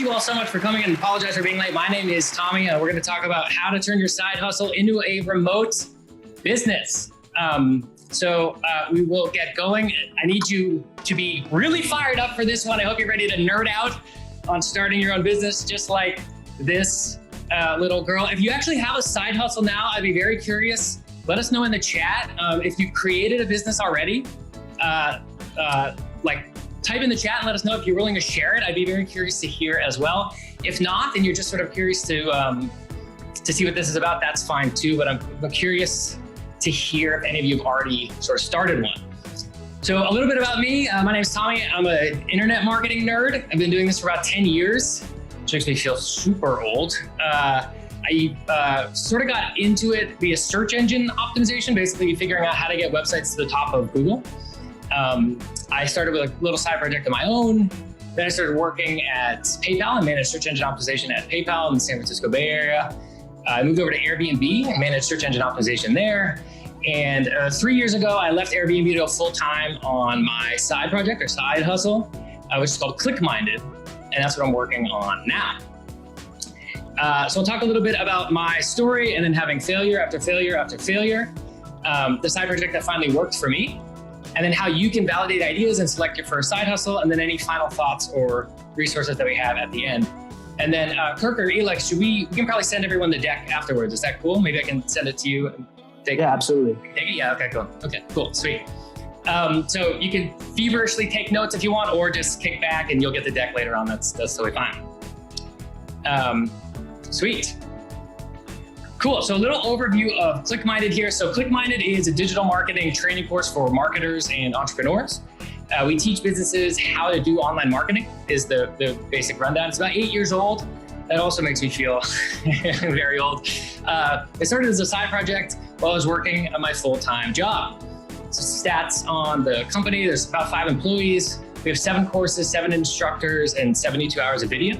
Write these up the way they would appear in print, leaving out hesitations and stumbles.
you all so much for coming and apologize for being late. My name is Tommy. We're going to talk about how to turn your side hustle into a remote business. We will get going. I need you to be really fired up for this one. I hope you're ready to nerd out on starting your own business, just like this little girl. If you actually have a side hustle now, I'd be very curious. Let us know in the chat if you've created a business already. Type in the chat and let us know if you're willing to share it. I'd be very curious to hear as well. If not, then you're just sort of curious to see what this is about. That's fine too. But I'm curious to hear if any of you have already sort of started one. So a little bit about me. My name is Tommy. I'm an internet marketing nerd. I've been doing this for about 10 years, which makes me feel super old. I sort of got into it via search engine optimization, basically figuring out how to get websites to the top of Google. I started with a little side project of my own. Then I started working at PayPal and managed search engine optimization at PayPal in the San Francisco Bay Area. I moved over to Airbnb and managed search engine optimization there. And 3 years ago, I left Airbnb to go full-time on my side project or side hustle, which is called ClickMinded. And that's what I'm working on now. So I'll talk a little bit about my story and then having failure after failure after failure. The side project that finally worked for me. And then how you can validate ideas and select your first side hustle, and then any final thoughts or resources that we have at the end. And then Kirk or Elex, we can probably send everyone the deck afterwards. Is that cool? Maybe I can send it to you. And take Yeah, absolutely. Take it? Yeah, okay, cool. Okay, cool, sweet. So you can feverishly take notes if you want, or just kick back and you'll get the deck later on. That's totally fine. Sweet. Cool, so a little overview of ClickMinded here. So ClickMinded is a digital marketing training course for marketers and entrepreneurs. We teach businesses how to do online marketing is the basic rundown. It's about 8 years old. That also makes me feel very old. It started as a side project while I was working at my full-time job. So stats on the company, there's about 5 employees. We have 7 courses, 7 instructors, and 72 hours of video.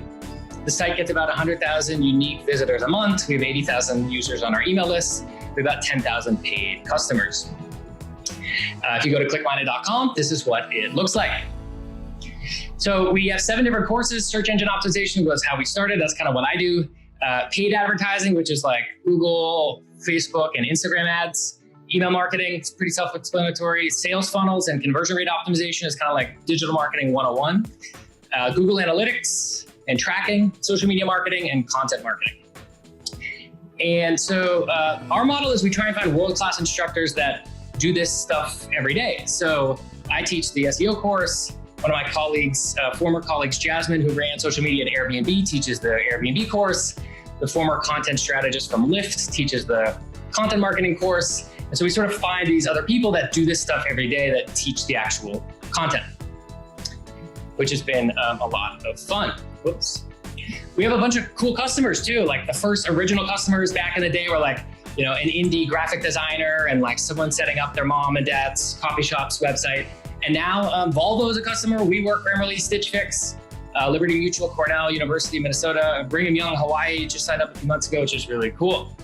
The site gets about 100,000 unique visitors a month. We have 80,000 users on our email list. We have about 10,000 paid customers. If you go to clickminded.com, this is what it looks like. So we have 7 different courses. Search engine optimization was how we started. That's kind of what I do. Paid advertising, which is like Google, Facebook, and Instagram ads. Email marketing, it's pretty self-explanatory. Sales funnels and conversion rate optimization is kind of like digital marketing 101. Google Analytics and tracking, social media marketing, and content marketing. And so our model is we try and find world-class instructors that do this stuff every day. So I teach the SEO course. One of my colleagues, former colleagues, Jasmine, who ran social media at Airbnb, teaches the Airbnb course. The former content strategist from Lyft teaches the content marketing course. And so we sort of find these other people that do this stuff every day that teach the actual content, which has been a lot of fun. Whoops. We have a bunch of cool customers too. Like the first original customers back in the day were like, you know, an indie graphic designer and like someone setting up their mom and dad's coffee shop's website. And now Volvo is a customer. WeWork, Grammarly, Stitch Fix, Liberty Mutual, Cornell, University of Minnesota, Brigham Young, Hawaii just signed up a few months ago, which is really cool.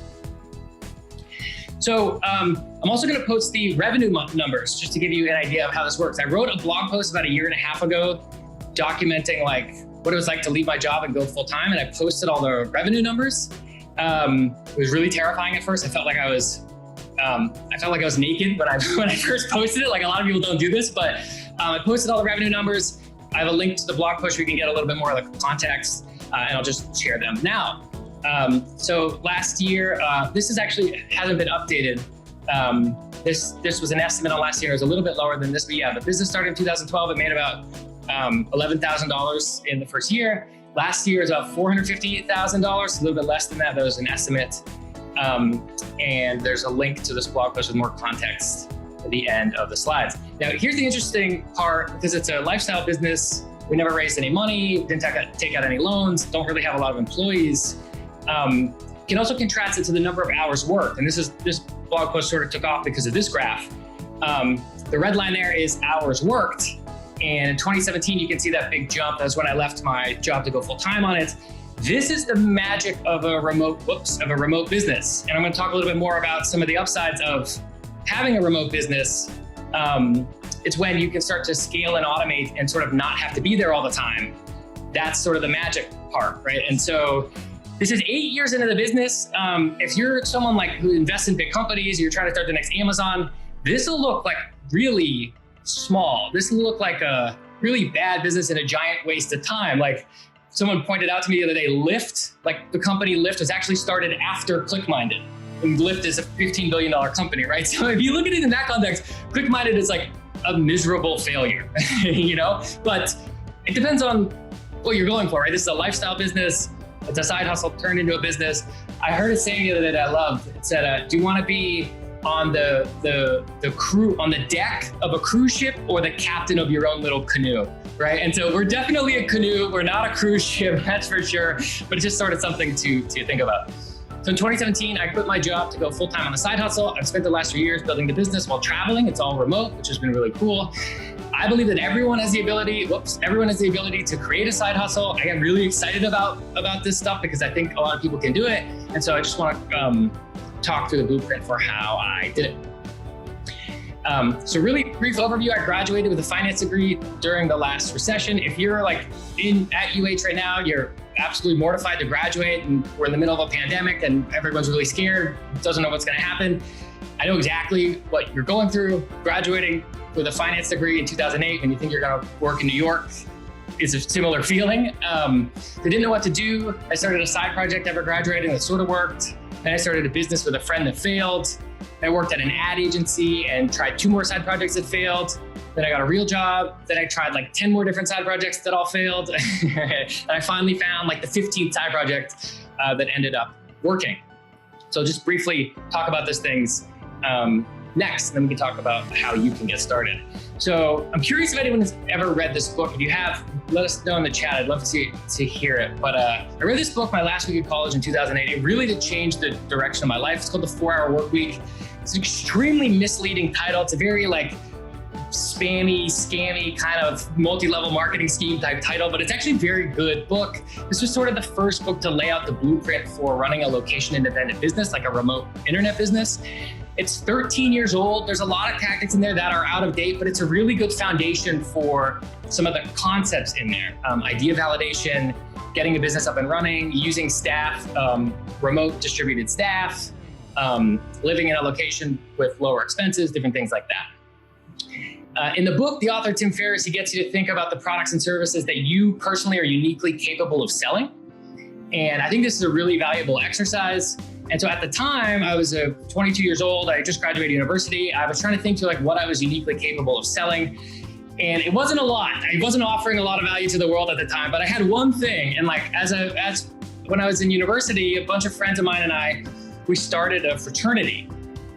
So I'm also going to post the revenue numbers just to give you an idea of how this works. I wrote a blog post about 1.5 years ago documenting like what it was like to leave my job and go full time, and I posted all the revenue numbers. It was really terrifying at first. I felt like I was naked when I first posted it. Like a lot of people don't do this, but I posted all the revenue numbers. I have a link to the blog post where you can get a little bit more of the context, and I'll just share them now. So last year, this is actually hasn't been updated. This was an estimate on last year. It was a little bit lower than this, but yeah, the business started in 2012. It made about $11,000 in the first year. Last year is about $458,000, a little bit less than that. That was an estimate. And there's a link to this blog post with more context at the end of the slides. Now, here's the interesting part, because it's a lifestyle business. We never raised any money, didn't take out any loans, don't really have a lot of employees. Can also contrast it to the number of hours worked. And this blog post sort of took off because of this graph. The red line there is hours worked. And in 2017, you can see that big jump. That's when I left my job to go full time on it. This is the magic of a remote business. And I'm going to talk a little bit more about some of the upsides of having a remote business. It's when you can start to scale and automate and sort of not have to be there all the time. That's sort of the magic part, right? And so this is 8 years into the business. If you're someone like who invests in big companies, you're trying to start the next Amazon, this will look like really small. This will look like a really bad business and a giant waste of time. Like someone pointed out to me the other day, Lyft, like the company Lyft was actually started after ClickMinded. And Lyft is a $15 billion company, right? So if you look at it in that context, ClickMinded is like a miserable failure, you know? But it depends on what you're going for, right? This is a lifestyle business. It's a side hustle turned into a business. I heard a saying the other day that I loved. It said, do you want to be on the crew, on the deck of a cruise ship, or the captain of your own little canoe, right? And so we're definitely a canoe. We're not a cruise ship, that's for sure. But it's just sort of something to think about. So in 2017, I quit my job to go full-time on the side hustle. I've spent the last 3 years building the business while traveling. It's all remote, which has been really cool. I believe that everyone has the ability to create a side hustle. I get really excited about this stuff because I think a lot of people can do it. And so I just want to talk through the blueprint for how I did it. So really brief overview, I graduated with a finance degree during the last recession. If you're like at UH right now, you're absolutely mortified to graduate and we're in the middle of a pandemic and everyone's really scared, doesn't know what's going to happen. I know exactly what you're going through. Graduating with a finance degree in 2008 when you think you're going to work in New York is a similar feeling. I didn't know what to do. I started a side project after graduating that sort of worked. Then I started a business with a friend that failed. I worked at an ad agency and tried 2 more side projects that failed. Then I got a real job. Then I tried like 10 more different side projects that all failed. And I finally found like the 15th side project that ended up working. So just briefly talk about those things next, and then we can talk about how you can get started. So I'm curious if anyone has ever read this book. If you have, let us know in the chat. I'd love to hear it. But I read this book my last week of college in 2008. It really did change the direction of my life. It's called The 4-Hour Workweek. It's an extremely misleading title. It's a very like spammy, scammy kind of multi-level marketing scheme type title, but it's actually a very good book. This was sort of the first book to lay out the blueprint for running a location independent business, like a remote internet business. It's 13 years old. There's a lot of tactics in there that are out of date, but it's a really good foundation for some of the concepts in there. Idea validation, getting a business up and running, using staff, remote distributed staff, living in a location with lower expenses, different things like that. In the book, the author, Tim Ferriss, he gets you to think about the products and services that you personally are uniquely capable of selling. And I think this is a really valuable exercise. And so at the time, I was 22 years old. I just graduated university. I was trying to think to like what I was uniquely capable of selling. And it wasn't a lot. I wasn't offering a lot of value to the world at the time, but I had one thing. And like when I was in university, a bunch of friends of mine and I, we started a fraternity.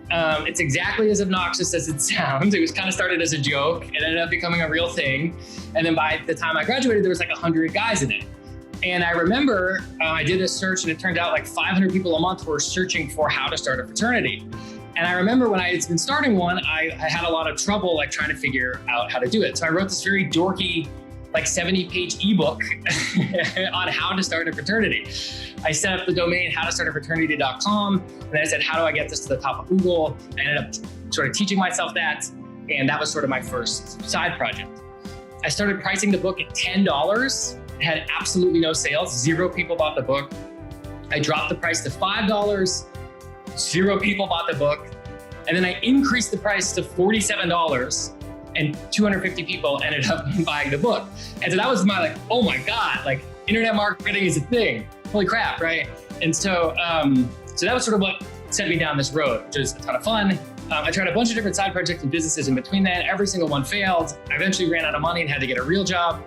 It's exactly as obnoxious as it sounds. It was kind of started as a joke. It ended up becoming a real thing. And then by the time I graduated, there was like 100 guys in it. And I remember I did a search and it turned out like 500 people a month were searching for how to start a fraternity. And I remember when I had been starting one, I had a lot of trouble like trying to figure out how to do it. So I wrote this very dorky, like 70-page ebook on how to start a fraternity. I set up the domain howtostartafraternity.com, and then I said, how do I get this to the top of Google? I ended up sort of teaching myself that, and that was sort of my first side project. I started pricing the book at $10. It had absolutely no sales. 0 people bought the book. I dropped the price to $5. 0 people bought the book. And then I increased the price to $47, and 250 people ended up buying the book. And so that was my like, oh my God, like internet marketing is a thing. Holy crap, right? And so, so that was sort of what sent me down this road, which was a ton of fun. I tried a bunch of different side projects and businesses in between that. Every single one failed. I eventually ran out of money and had to get a real job.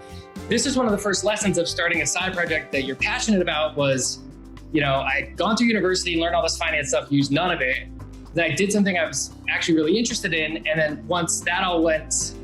This is one of the first lessons of starting a side project that you're passionate about was, you know, I'd gone through university, learned all this finance stuff, used none of it. Then I did something I was actually really interested in. And then once that all went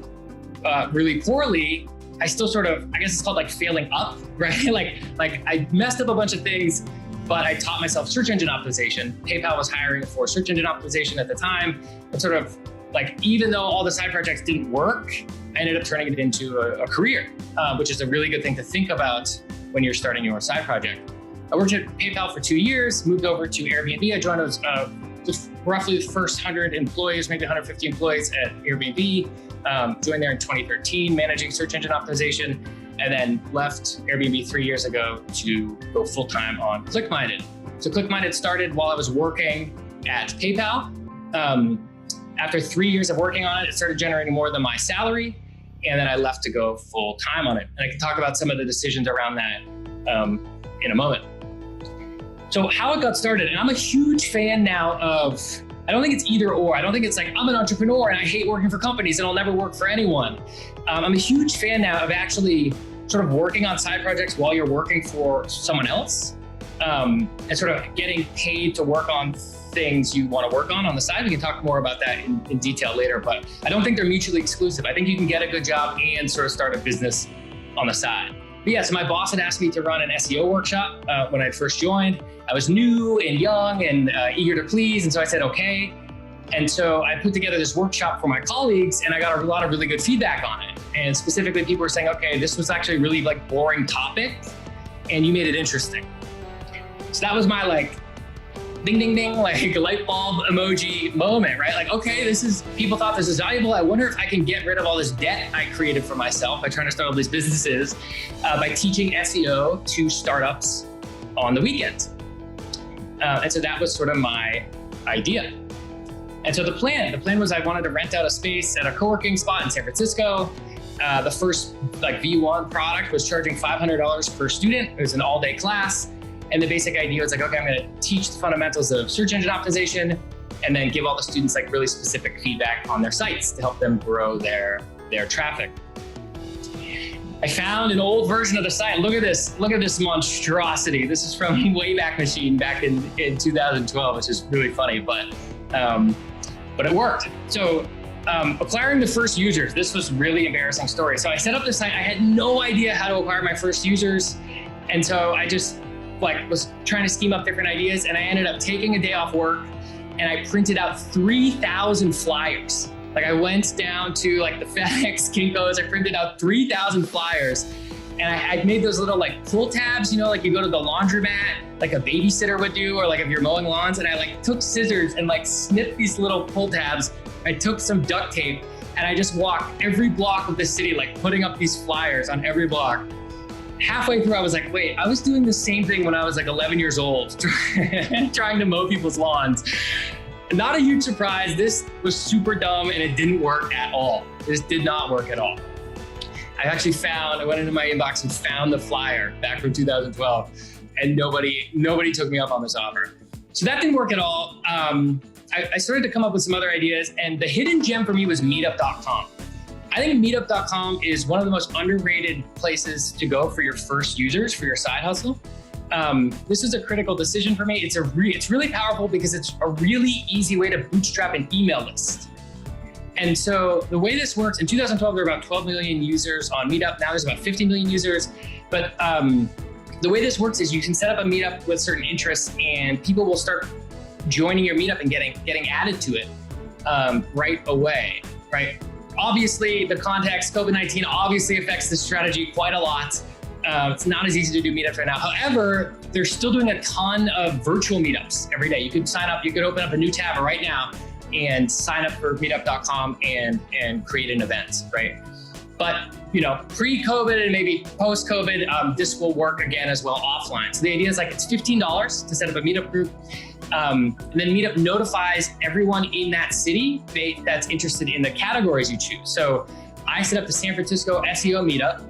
really poorly, I still sort of, I guess it's called like failing up, right? like I messed up a bunch of things, but I taught myself search engine optimization. PayPal was hiring for search engine optimization at the time. And sort of like, even though all the side projects didn't work, I ended up turning it into a career, which is a really good thing to think about when you're starting your side project. I worked at PayPal for 2 years, moved over to Airbnb. I joined as roughly the first 100 employees, maybe 150 employees at Airbnb. Joined there in 2013, managing search engine optimization. And and then left Airbnb 3 years ago to go full-time on ClickMinded. So ClickMinded started while I was working at PayPal. After 3 years of working on it, it started generating more than my salary. And then I left to go full time on it. And I can talk about some of the decisions around that in a moment. So how it got started, and I'm a huge fan now of, I don't think it's either or. I don't think it's like, I'm an entrepreneur and I hate working for companies and I'll never work for anyone. I'm a huge fan now of actually sort of working on side projects while you're working for someone else, and sort of getting paid to work on things you want to work on the side. We can talk more about that in detail later, but I don't think they're mutually exclusive. I think you can get a good job and sort of start a business on the side. But yeah, so my boss had asked me to run an SEO workshop when I first joined. I was new and young and eager to please, and so I said, okay. And so I put together this workshop for my colleagues, and I got a lot of really good feedback on it. And specifically, people were saying, okay, this was actually a really like boring topic, and you made it interesting. So that was my like, ding, ding, ding, like light bulb emoji moment, right? Like, okay, people thought this is valuable. I wonder if I can get rid of all this debt I created for myself by trying to start all these businesses by teaching SEO to startups on the weekends. And so that was sort of my idea. And so the plan was I wanted to rent out a space at a co-working spot in San Francisco. The first like V1 product was charging $500 per student. It was an all-day class. And the basic idea was like, okay, I'm going to teach the fundamentals of search engine optimization and then give all the students like really specific feedback on their sites to help them grow their traffic. I found an old version of the site. Look at this monstrosity. This is from Wayback Machine back in 2012, which is really funny, but it worked. So acquiring the first users, this was a really embarrassing story. So I set up the site. I had no idea how to acquire my first users. And so I just was trying to scheme up different ideas, and I ended up taking a day off work and I printed out 3,000 flyers. Like I went down to like the FedEx, Kinko's, I printed out 3,000 flyers, and I made those little like pull tabs, like you go to the laundromat, like a babysitter would do, or like if you're mowing lawns, and I like took scissors and like snipped these little pull tabs. I took some duct tape and I just walked every block of the city, like putting up these flyers on every block. Halfway through, I was like, wait, I was doing the same thing when I was like 11 years old, trying to mow people's lawns. Not a huge surprise. This was super dumb and it didn't work at all. This did not work at all. I went into my inbox and found the flyer back from 2012, and nobody took me up on this offer. So that didn't work at all. I started to come up with some other ideas, and the hidden gem for me was meetup.com. I think meetup.com is one of the most underrated places to go for your first users, for your side hustle. This is a critical decision for me. It's really powerful because it's a really easy way to bootstrap an email list. And so the way this works, in 2012, there were about 12 million users on Meetup. Now there's about 50 million users. But the way this works is you can set up a Meetup with certain interests, and people will start joining your Meetup and getting added to it right away, right? Obviously, the context, COVID-19 obviously affects the strategy quite a lot. It's not as easy to do meetups right now. However, they're still doing a ton of virtual meetups every day. You could sign up, you could open up a new tab right now and sign up for meetup.com and create an event, right? But pre-COVID and maybe post-COVID, this will work again as well offline. So the idea is like it's $15 to set up a meetup group. And then Meetup notifies everyone in that city that's interested in the categories you choose. So I set up the San Francisco SEO Meetup.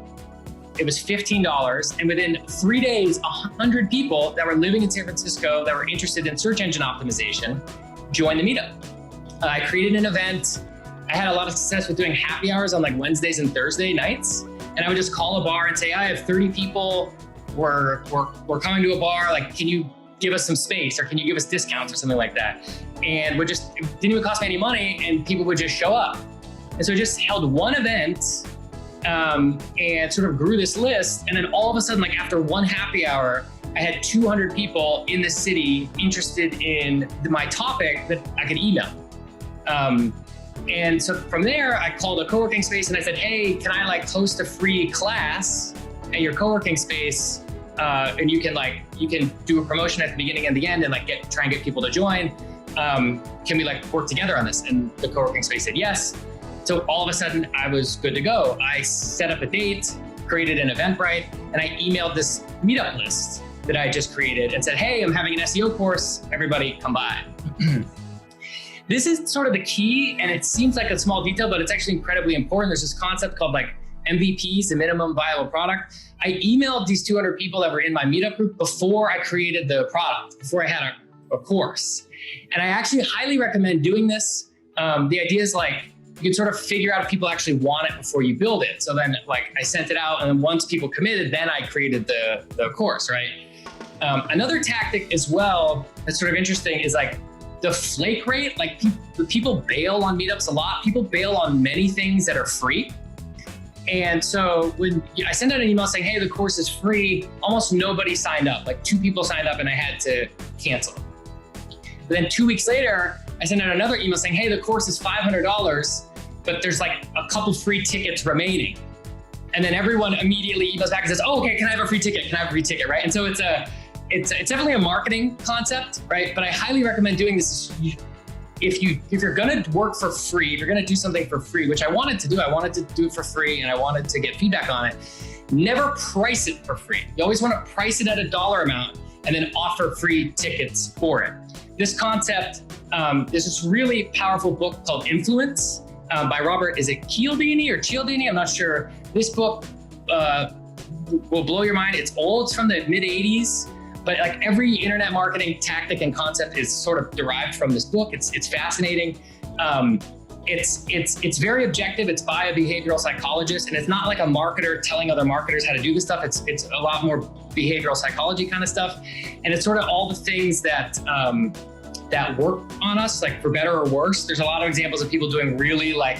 It was $15, and within 3 days, 100 people that were living in San Francisco that were interested in search engine optimization joined the Meetup. I created an event. I had a lot of success with doing happy hours on like Wednesdays and Thursday nights. And I would just call a bar and say, I have 30 people. We're coming to a bar. Like, can you give us some space, or can you give us discounts or something like that? And it didn't even cost me any money, and people would just show up. And so I just held one event and sort of grew this list. And then all of a sudden, like after one happy hour, I had 200 people in the city interested in my topic that I could email. And so from there, I called a co-working space and I said, hey, can I like host a free class at your co-working space? And you can do a promotion at the beginning and the end and like try and get people to join. Can we like work together on this? And the co-working space said yes. So all of a sudden I was good to go. I set up a date, created an Eventbrite, and I emailed this meetup list that I just created and said, hey, I'm having an SEO course, everybody come by. This is sort of the key, and it seems like a small detail, but it's actually incredibly important. There's this concept called like MVPs, the minimum viable product. I emailed these 200 people that were in my meetup group before I created the product, before I had a course. And I actually highly recommend doing this. The idea is like, you can sort of figure out if people actually want it before you build it. So then like I sent it out, and then once people committed, then I created the course, right? Another tactic as well that's sort of interesting is like the flake rate. Like people bail on meetups a lot. People bail on many things that are free. And so when I sent out an email saying, hey, the course is free, almost nobody signed up. Like 2 people signed up and I had to cancel. But then 2 weeks later, I sent out another email saying, hey, the course is $500, but there's like a couple free tickets remaining. And then everyone immediately emails back and says, oh, okay, can I have a free ticket? Can I have a free ticket, right? And so it's definitely a marketing concept, right? But I highly recommend doing this. If you're gonna work for free, if you're gonna do something for free, which I wanted to do it for free and I wanted to get feedback on it, never price it for free. You always wanna price it at a dollar amount and then offer free tickets for it. This concept, there's this really powerful book called Influence by Robert, is it Cialdini or Cialdini? I'm not sure. This book will blow your mind. It's old, it's from the mid 80s. But like every internet marketing tactic and concept is sort of derived from this book. It's fascinating. It's very objective. It's by a behavioral psychologist, and it's not like a marketer telling other marketers how to do this stuff. It's a lot more behavioral psychology kind of stuff, and it's sort of all the things that that work on us, like for better or worse. There's a lot of examples of people doing really like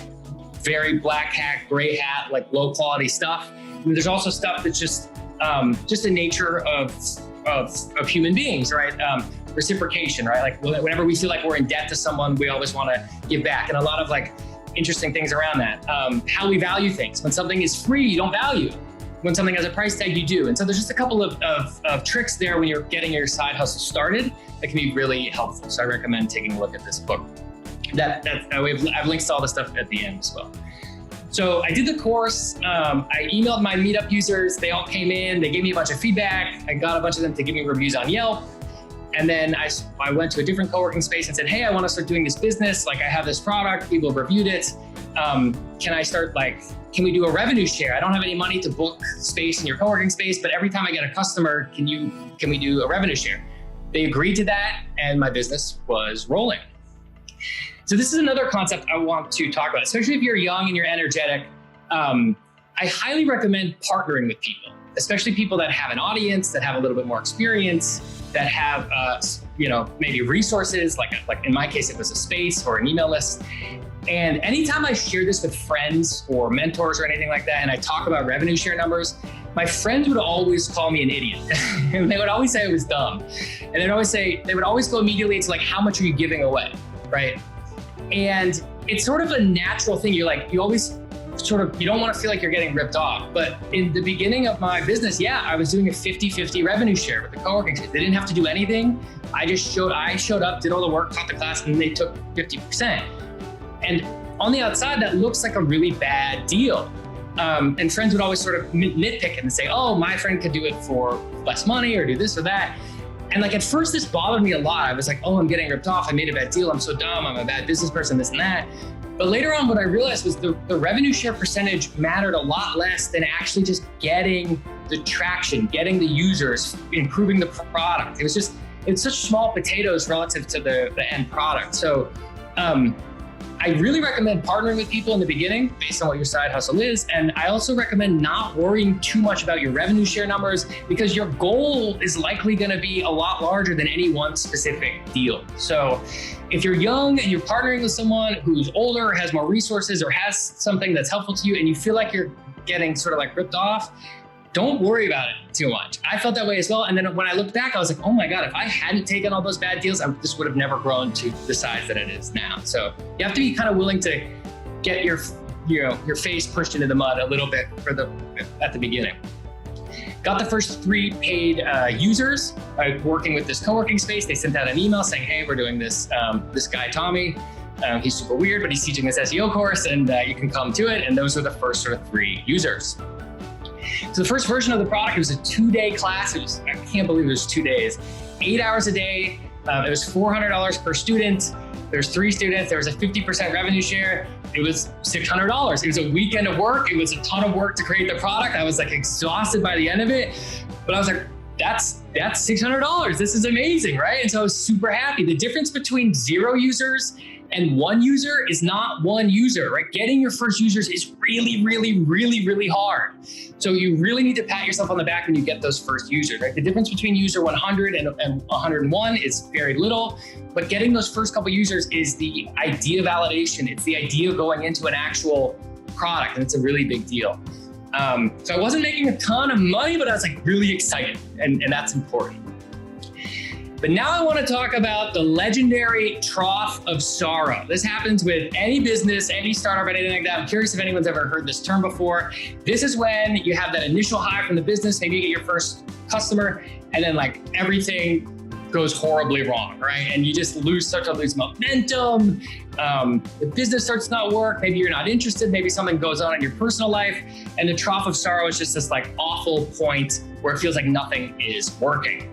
very black hat, gray hat, like low quality stuff. And there's also stuff that's just the nature of human beings, right? Reciprocation, right? Like whenever we feel like we're in debt to someone, we always want to give back. And a lot of like interesting things around that. How we value things. When something is free, you don't value. When something has a price tag, you do. And so there's just a couple of tricks there when you're getting your side hustle started that can be really helpful. So I recommend taking a look at this book. I've links to all the stuff at the end as well. So I did the course, I emailed my meetup users, they all came in, they gave me a bunch of feedback, I got a bunch of them to give me reviews on Yelp, and then I went to a different co-working space and said, hey, I want to start doing this business, like I have this product, people have reviewed it, can we do a revenue share? I don't have any money to book space in your co-working space, but every time I get a customer, can we do a revenue share? They agreed to that, and my business was rolling. So this is another concept I want to talk about, especially if you're young and you're energetic. I highly recommend partnering with people, especially people that have an audience, that have a little bit more experience, that have maybe resources, like in my case, it was a space or an email list. And anytime I share this with friends or mentors or anything like that, and I talk about revenue share numbers, my friends would always call me an idiot. And they would always say it was dumb. And they would always go immediately into like, how much are you giving away, right? And it's sort of a natural thing. You always you don't want to feel like you're getting ripped off. But in the beginning of my business, I was doing a 50-50 revenue share with the co-working space. They didn't have to do anything. I showed up, did all the work, taught the class, and they took 50%. And on the outside, that looks like a really bad deal. And friends would always sort of nitpick it and say, oh, my friend could do it for less money or do this or that. And like at first this bothered me a lot. I was like, oh, I'm getting ripped off. I made a bad deal. I'm so dumb. I'm a bad business person, this and that. But later on, what I realized was the revenue share percentage mattered a lot less than actually just getting the traction, getting the users, improving the product. It's such small potatoes relative to the end product. So I really recommend partnering with people in the beginning based on what your side hustle is. And I also recommend not worrying too much about your revenue share numbers, because your goal is likely going to be a lot larger than any one specific deal. So if you're young and you're partnering with someone who's older or has more resources or has something that's helpful to you and you feel like you're getting sort of like ripped off, don't worry about it too much. I felt that way as well. And then when I looked back, I was like, oh my God, if I hadn't taken all those bad deals, this would have never grown to the size that it is now. So you have to be kind of willing to get your face pushed into the mud a little bit at the beginning. Got the first 3 paid users working with this co-working space. They sent out an email saying, hey, we're doing this guy, Tommy. He's super weird, but he's teaching this SEO course and you can come to it. And those are the first sort of 3 users. So the first version of the product, it was a 2-day class. I can't believe it was 2 days, 8 hours a day. It was $400 per student. There's 3 students. There was a 50% revenue share. It was $600. It was a weekend of work. It was a ton of work to create the product. I was like exhausted by the end of it, but I was like, that's $600. This is amazing, right? And so I was super happy. The difference between 0 users and 1 user is not 1 user, right? Getting your first users is really, really, really, really hard. So you really need to pat yourself on the back when you get those first users, right? The difference between user 100 and 101 is very little, but getting those first couple users is the idea validation. It's the idea going into an actual product, and it's a really big deal. So I wasn't making a ton of money, but I was like really excited, and that's important. But now I want to talk about the legendary trough of sorrow. This happens with any business, any startup, anything like that. I'm curious if anyone's ever heard this term before. This is when you have that initial high from the business, maybe you get your first customer, and then like everything goes horribly wrong, right? And you just start to lose momentum. The business starts to not work. Maybe you're not interested. Maybe something goes on in your personal life. And the trough of sorrow is just this like awful point where it feels like nothing is working.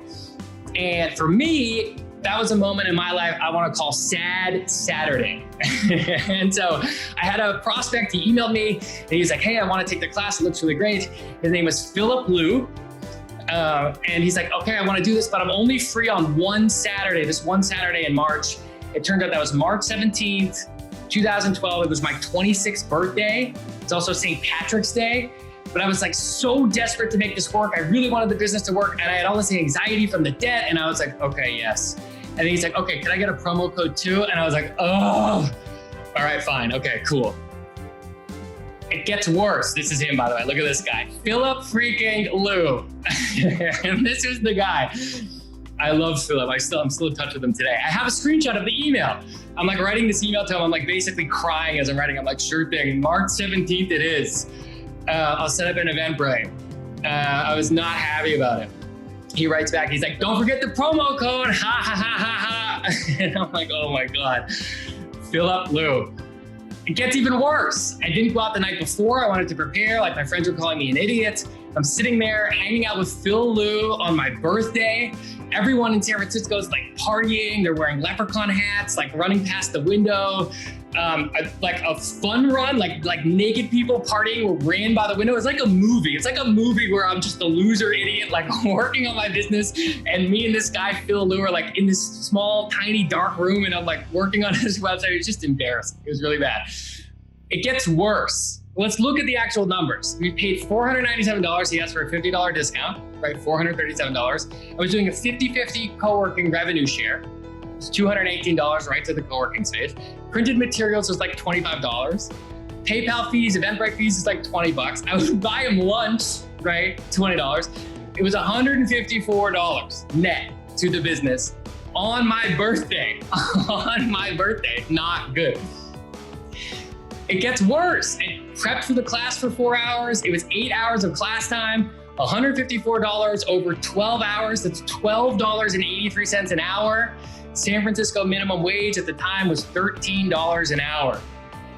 And for me, that was a moment in my life I want to call Sad Saturday. And so I had a prospect, he emailed me and he's like, hey, I want to take the class. It looks really great. His name was Philip Liu. And he's like, okay, I want to do this, but I'm only free on this one Saturday in March. It turned out that was March 17th, 2012. It was my 26th birthday. It's also St. Patrick's Day. But I was like so desperate to make this work. I really wanted the business to work, and I had all this anxiety from the debt. And I was like, okay, yes. And then he's like, okay, can I get a promo code too? And I was like, oh, all right, fine. Okay, cool. It gets worse. This is him, by the way. Look at this guy, Philip freaking Liu. And this is the guy. I love Philip. I'm still in touch with him today. I have a screenshot of the email. I'm like writing this email to him. I'm like basically crying as I'm writing. I'm like, sure thing. March 17th it is. I'll set up an Eventbrite. I was not happy about it. He writes back, he's like, don't forget the promo code, ha, ha, ha, ha, ha. And I'm like, oh my God, Philip Liu. It gets even worse. I didn't go out the night before. I wanted to prepare, like my friends were calling me an idiot. I'm sitting there hanging out with Phil Liu on my birthday. Everyone in San Francisco is like partying. They're wearing leprechaun hats, like running past the window. Like a fun run, like naked people partying ran by the window. It's like a movie. It's like a movie where I'm just a loser idiot, like working on my business. And me and this guy, Phil Liu, are like in this small, tiny, dark room. And I'm like working on his website. It's just embarrassing. It was really bad. It gets worse. Let's look at the actual numbers. We paid $497. He asked for a $50 discount, right? $437. I was doing a 50-50 co-working revenue share. It's $218 right to the co-working space. Printed materials was like $25. PayPal fees, Eventbrite fees is like $20. I would buy him lunch, right? $20. It was $154 net to the business on my birthday. On my birthday, not good. It gets worse. I prepped for the class for 4 hours. It was 8 hours of class time, $154 over 12 hours. That's $12.83 an hour. San Francisco minimum wage at the time was $13 an hour.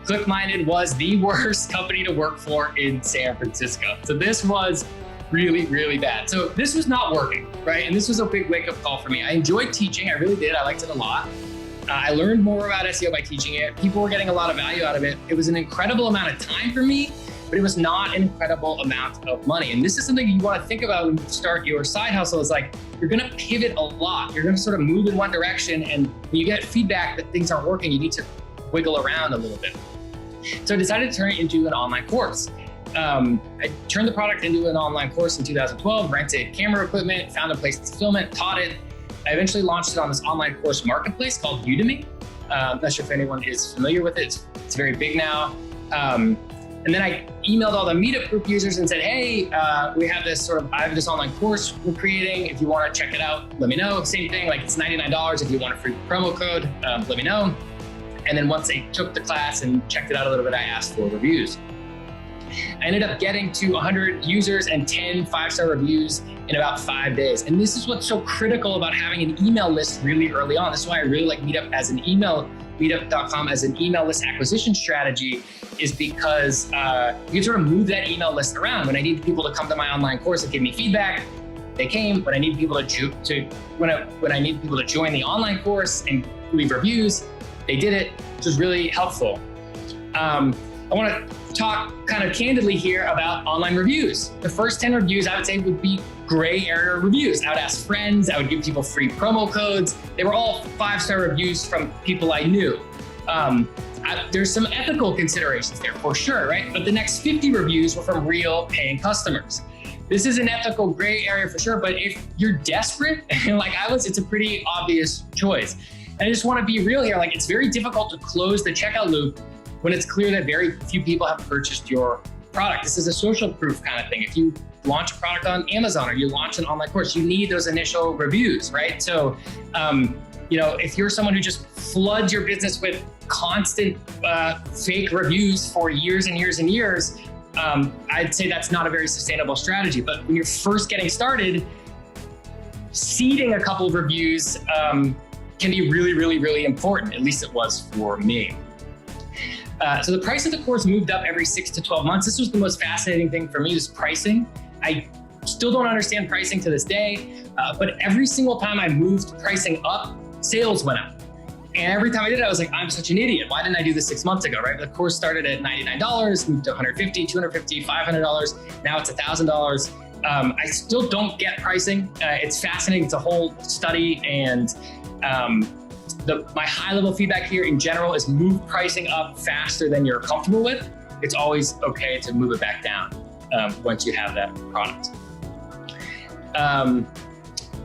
ClickMinded was the worst company to work for in San Francisco. So this was really, really bad. So this was not working, right? And this was a big wake-up call for me. I enjoyed teaching. I really did. I liked it a lot. I learned more about SEO by teaching it. People were getting a lot of value out of it. It was an incredible amount of time for me, but it was not an incredible amount of money. And this is something you want to think about when you start your side hustle. Is like, you're going to pivot a lot. You're going to sort of move in one direction. And when you get feedback that things aren't working, you need to wiggle around a little bit. So I decided to turn it into an online course. I turned the product into an online course in 2012, rented camera equipment, found a place to film it, taught it. I eventually launched it on this online course marketplace called Udemy. I'm not sure if anyone is familiar with it. It's very big now. And then I emailed all the meetup group users and said, hey, I have this online course we're creating. If you want to check it out, let me know. Same thing, like it's $99. If you want a free promo code, let me know. And then once they took the class and checked it out a little bit, I asked for reviews. I ended up getting to 100 users and 10 5-star reviews in about 5 days. And this is what's so critical about having an email list really early on. This is why I really like Meetup.com as an email list acquisition strategy, is because you can sort of move that email list around. When I need people to come to my online course and give me feedback, they came. When I need people when I need people to join the online course and leave reviews, they did it, which was really helpful. I want to talk kind of candidly here about online reviews. The first 10 reviews I would say would be gray area reviews. I would ask friends, I would give people free promo codes. They were all 5-star reviews from people I knew. There's some ethical considerations there for sure, right? But the next 50 reviews were from real paying customers. This is an ethical gray area for sure, but if you're desperate, like I was, it's a pretty obvious choice. And I just want to be real here. Like, it's very difficult to close the checkout loop when it's clear that very few people have purchased your product. This is a social proof kind of thing. If you launch a product on Amazon or you launch an online course, you need those initial reviews, right? So, if you're someone who just floods your business with constant fake reviews for years and years and years, I'd say that's not a very sustainable strategy. But when you're first getting started, seeding a couple of reviews can be really, really, really important. At least it was for me. So the price of the course moved up every 6 to 12 months. This was the most fascinating thing for me, is pricing. I still don't understand pricing to this day, but every single time I moved pricing up, sales went up. And every time I did it, I was like, I'm such an idiot. Why didn't I do this 6 months ago, right? The course started at $99, moved to $150, $250, $500. Now it's $1,000. I still don't get pricing. It's fascinating. It's a whole study. And my high level feedback here in general is move pricing up faster than you're comfortable with. It's always okay to move it back down once you have that product.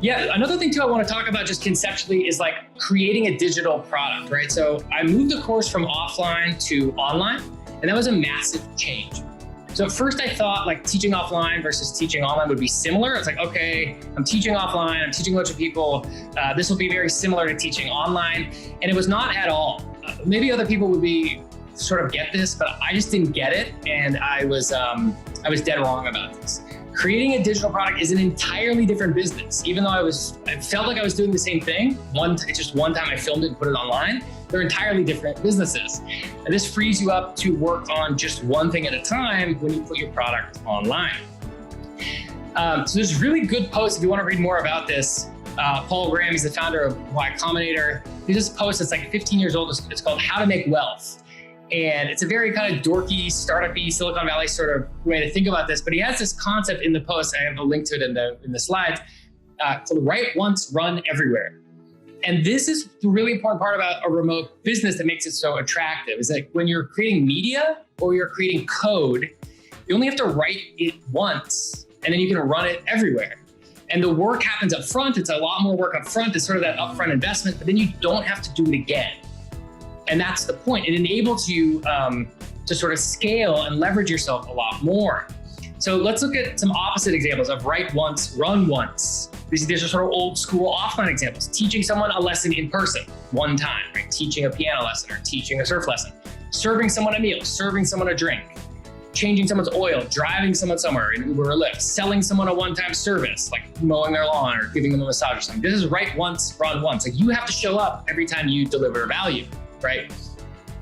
Another thing too I want to talk about just conceptually is like creating a digital product, right? So I moved the course from offline to online, and that was a massive change. So at first I thought like teaching offline versus teaching online would be similar. It's like, okay, I'm teaching offline, I'm teaching a bunch of people. This will be very similar to teaching online. And it was not at all. Maybe other people would be sort of get this, but I just didn't get it. And I was dead wrong about this. Creating a digital product is an entirely different business. Even though I felt like I was doing the same thing. Just one time I filmed it and put it online. They're entirely different businesses. And this frees you up to work on just one thing at a time when you put your product online. So there's really good posts if you want to read more about this. Paul Graham, he's the founder of Y Combinator. He just posts, it's like 15 years old. It's called How to Make Wealth. And it's a very kind of dorky, startup-y, Silicon Valley sort of way to think about this. But he has this concept in the post. I have a link to it in the slides. Called Write Once, Run Everywhere. And this is the really important part about a remote business that makes it so attractive, is that when you're creating media or you're creating code, you only have to write it once and then you can run it everywhere. And the work happens up front. It's a lot more work up front. It's sort of that upfront investment, but then you don't have to do it again. And that's the point. It enables you to sort of scale and leverage yourself a lot more. So let's look at some opposite examples of write once, run once. These are sort of old school offline examples. Teaching someone a lesson in person, one time, right? Teaching a piano lesson or teaching a surf lesson. Serving someone a meal, serving someone a drink. Changing someone's oil, driving someone somewhere in Uber or Lyft. Selling someone a one-time service, like mowing their lawn or giving them a massage or something. This is write once, run once. Like you have to show up every time you deliver value, right?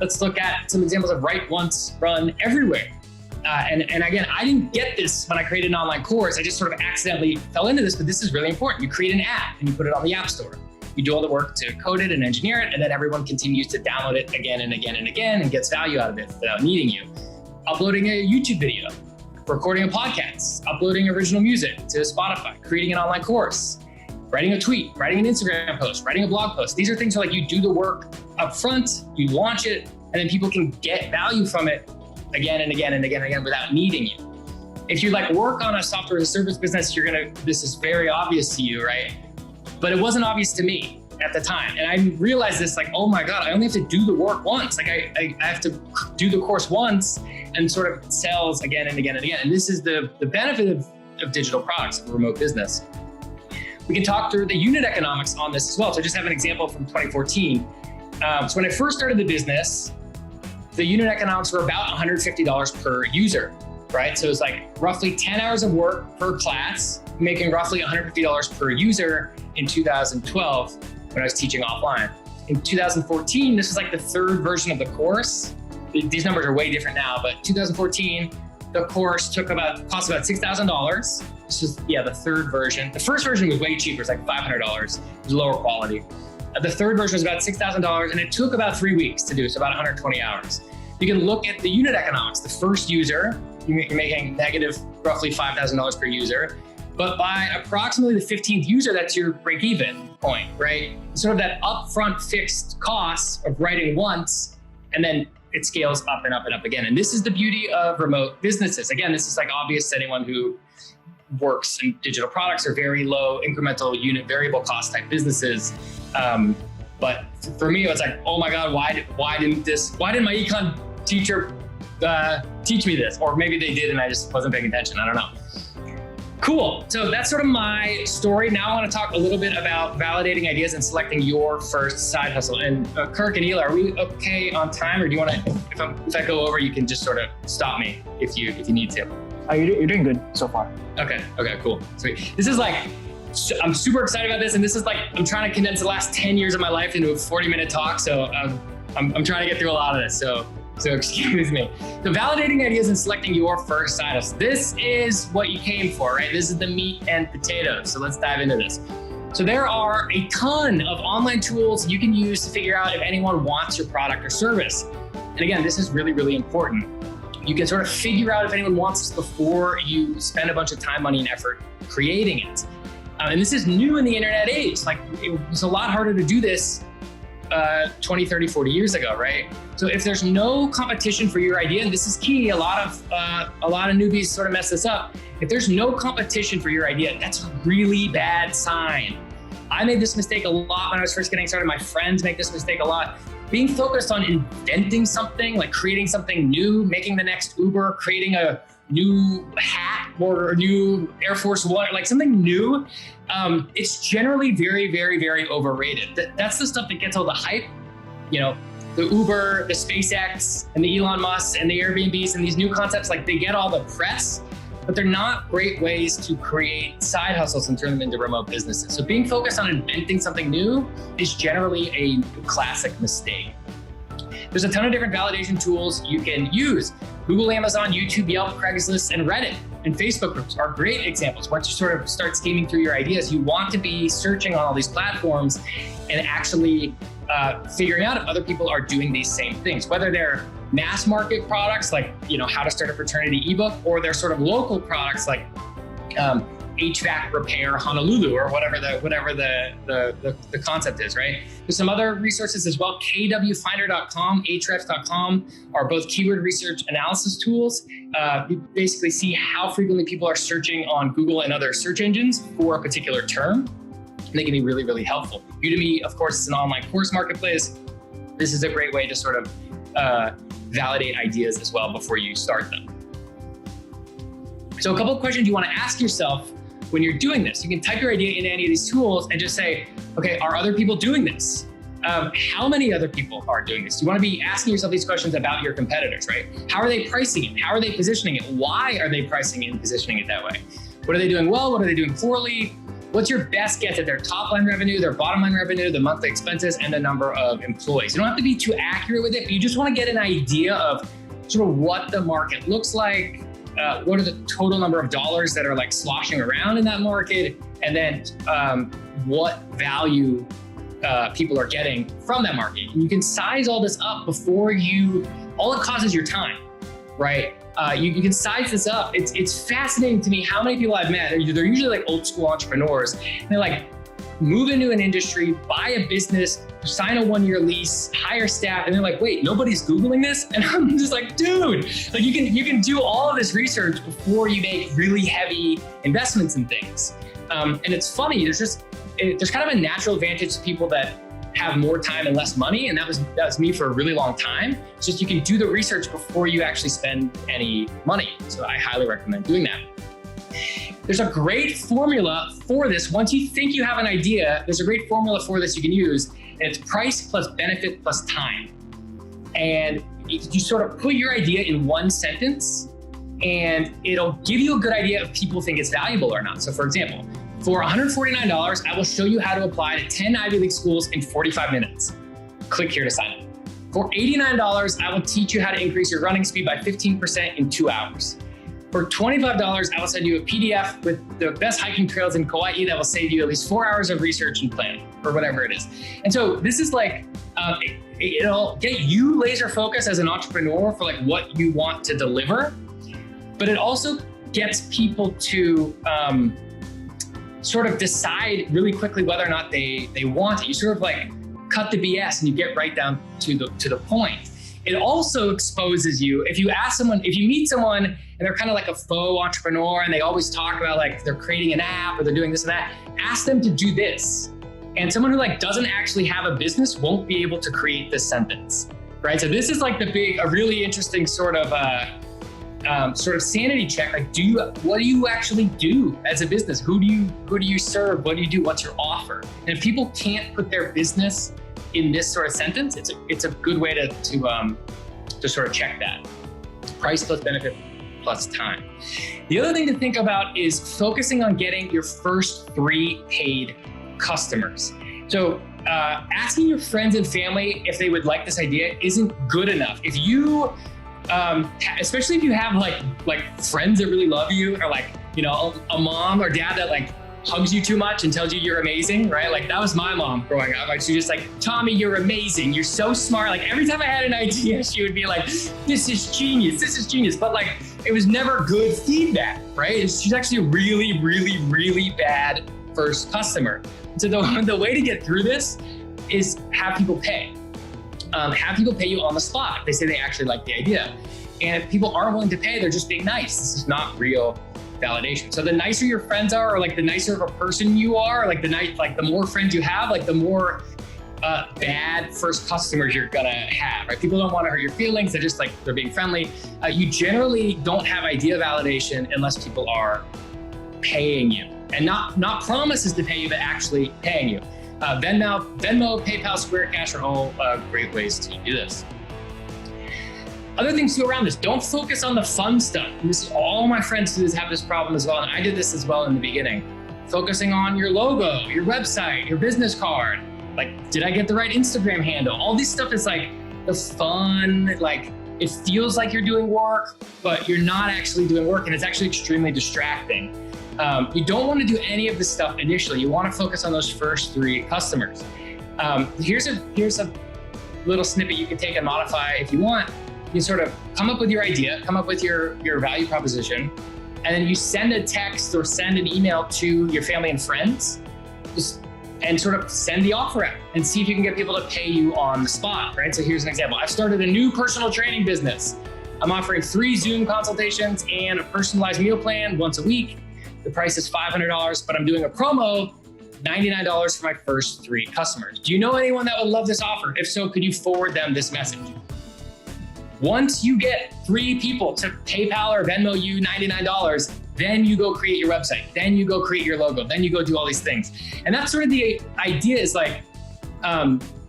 Let's look at some examples of write once, run everywhere. And again, I didn't get this when I created an online course. I just sort of accidentally fell into this, but this is really important. You create an app and you put it on the App Store. You do all the work to code it and engineer it, and then everyone continues to download it again and again and again and gets value out of it without needing you. Uploading a YouTube video, recording a podcast, uploading original music to Spotify, creating an online course, writing a tweet, writing an Instagram post, writing a blog post. These are things where like you do the work up front, you launch it, and then people can get value from it again and again and again and again without needing you. If you like work on a software as a service business, this is very obvious to you, right? But it wasn't obvious to me at the time. And I realized this, like, oh my God, I only have to do the work once. Like I have to do the course once and sort of sells again and again and again. And this is the benefit of digital products of a remote business. We can talk through the unit economics on this as well. So I just have an example from 2014. So when I first started the business, the unit economics were about $150 per user. right? So it's like roughly 10 hours of work per class, making roughly $150 per user in 2012 when I was teaching offline. In 2014, this was like the third version of the course. These numbers are way different now, but 2014, the course cost about $6,000. This is, the third version. The first version was way cheaper, it's like $500. It was lower quality. The third version was about $6,000, and it took about 3 weeks to do, so about 120 hours. You can look at the unit economics. The first user, you're making negative roughly $5,000 per user, but by approximately the 15th user, that's your break-even point, right? Sort of that upfront fixed cost of writing once, and then it scales up and up and up again. And this is the beauty of remote businesses. Again, this is like obvious to anyone who works in digital products or very low incremental unit variable cost type businesses. But for me, it's like, oh my God, why didn't my econ teacher teach me this? Or maybe they did and I just wasn't paying attention. I don't know. Cool. So that's sort of my story. Now I want to talk a little bit about validating ideas and selecting your first side hustle. And Kirk and Ela, are we okay on time, or do you want to? If I go over, you can just sort of stop me if you need to. You're doing good so far. Okay, cool. Sweet. This is like, I'm super excited about this, and this is like, I'm trying to condense the last 10 years of my life into a 40-minute talk. So I'm trying to get through a lot of this. So excuse me. So validating ideas and selecting your first side hustle. This is what you came for, right? This is the meat and potatoes. So let's dive into this. So there are a ton of online tools you can use to figure out if anyone wants your product or service. And again, this is really, really important. You can sort of figure out if anyone wants this before you spend a bunch of time, money, and effort creating it. And this is new in the internet age. Like, it was a lot harder to do this 20, 30, 40 years ago, right? So if there's no competition for your idea, and this is key, a lot of newbies sort of mess this up. If there's no competition for your idea, that's a really bad sign. I made this mistake a lot when I was first getting started. My friends make this mistake a lot. Being focused on inventing something, like creating something new, making the next Uber, creating a new hat or a new Air Force One, like something new, it's generally very, very, very overrated. That's the stuff that gets all the hype, the Uber, the SpaceX, and the Elon Musk, and the Airbnbs, and these new concepts, like they get all the press, but they're not great ways to create side hustles and turn them into remote businesses. So being focused on inventing something new is generally a classic mistake. There's a ton of different validation tools you can use. Google, Amazon, YouTube, Yelp, Craigslist, and Reddit and Facebook groups are great examples. Once you sort of start scheming through your ideas, you want to be searching on all these platforms and actually figuring out if other people are doing these same things, whether they're mass market products like, how to start a fraternity ebook, or they're sort of local products like HVAC repair Honolulu, or whatever the concept is, right? There's some other resources as well. kwfinder.com, ahrefs.com are both keyword research analysis tools. You basically see how frequently people are searching on Google and other search engines for a particular term. And they can be really, really helpful. Udemy, of course, is an online course marketplace. This is a great way to sort of validate ideas as well before you start them. So a couple of questions you want to ask yourself when you're doing this. You can type your idea into any of these tools and just say, okay, are other people doing this? How many other people are doing this? You want to be asking yourself these questions about your competitors, right? How are they pricing it? How are they positioning it? Why are they pricing it and positioning it that way? What are they doing well? What are they doing poorly? What's your best guess at their top line revenue, their bottom line revenue, the monthly expenses, and the number of employees? You don't have to be too accurate with it, but you just want to get an idea of sort of what the market looks like, what are the total number of dollars that are like sloshing around in that market, and then what value people are getting from that market. And you can size all this up before all it costs is your time, right? You can size this up. It's fascinating to me how many people I've met. They're usually like old school entrepreneurs. And they're like, move into an industry, buy a business, sign a 1-year lease, hire staff, and they're like, wait, nobody's Googling this? And I'm just like, dude, like you can do all of this research before you make really heavy investments in things. And it's funny, there's kind of a natural advantage to people that have more time and less money. And that was me for a really long time. It's just you can do the research before you actually spend any money. So I highly recommend doing that. There's a great formula for this. Once you think you have an idea, there's a great formula for this you can use. And it's price plus benefit plus time. And you sort of put your idea in one sentence and it'll give you a good idea if people think it's valuable or not. So for example, for $149, I will show you how to apply to 10 Ivy League schools in 45 minutes. Click here to sign up. For $89, I will teach you how to increase your running speed by 15% in 2 hours. For $25, I will send you a PDF with the best hiking trails in Kauai that will save you at least 4 hours of research and planning, or whatever it is. And so this is like, it'll get you laser focused as an entrepreneur for like what you want to deliver, but it also gets people to sort of decide really quickly whether or not they want it. You sort of like cut the BS and you get right down to the point. It also exposes you. If you ask someone, if you meet someone and they're kind of like a faux entrepreneur and they always talk about like they're creating an app or they're doing this and that, ask them to do this. And someone who like doesn't actually have a business won't be able to create this sentence, right? So this is like a really interesting sort of sanity check. Like, what do you actually do as a business? Who do you serve? What do you do? What's your offer? And if people can't put their business in this sort of sentence, it's a good way to sort of check that. Price plus benefit plus time. The other thing to think about is focusing on getting your first 3 paid customers. So asking your friends and family if they would like this idea isn't good enough. If you, especially if you have like friends that really love you, or like, you know, a mom or dad that like hugs you too much and tells you you're amazing, right? Like that was my mom growing up. Like she was just like, Tommy, you're amazing. You're so smart. Like every time I had an idea, she would be like, this is genius. This is genius. But like, it was never good feedback, right? She's actually a really, really, really bad first customer. So the way to get through this is have people pay. Have people pay you on the spot. They say they actually like the idea. And if people aren't willing to pay, they're just being nice. This is not real validation. So the nicer your friends are, or like the nicer of a person you are, like the more friends you have, like the more bad first customers you're gonna have, right? People don't want to hurt your feelings. They're just like, they're being friendly. You generally don't have idea validation unless people are paying you, and not promises to pay you, but actually paying you. Venmo, PayPal, Square Cash are all great ways to do this. Other things to go around this, don't focus on the fun stuff. And this is all my friends have this problem as well, and I did this as well in the beginning. Focusing on your logo, your website, your business card. Like, did I get the right Instagram handle? All this stuff is like the fun, like it feels like you're doing work, but you're not actually doing work, and it's actually extremely distracting. You don't want to do any of this stuff initially. You want to focus on those first 3 customers. Here's a little snippet you can take and modify if you want. You sort of come up with your idea, come up with your value proposition, and then you send a text or send an email to your family and friends, and sort of send the offer out and see if you can get people to pay you on the spot, right? So here's an example. I've started a new personal training business. I'm offering 3 Zoom consultations and a personalized meal plan once a week. The price is $500, but I'm doing a promo, $99 for my first 3 customers. Do you know anyone that would love this offer? If so, could you forward them this message? Once you get 3 people to PayPal or Venmo you $99, then you go create your website, then you go create your logo, then you go do all these things. And that's sort of the idea, is like,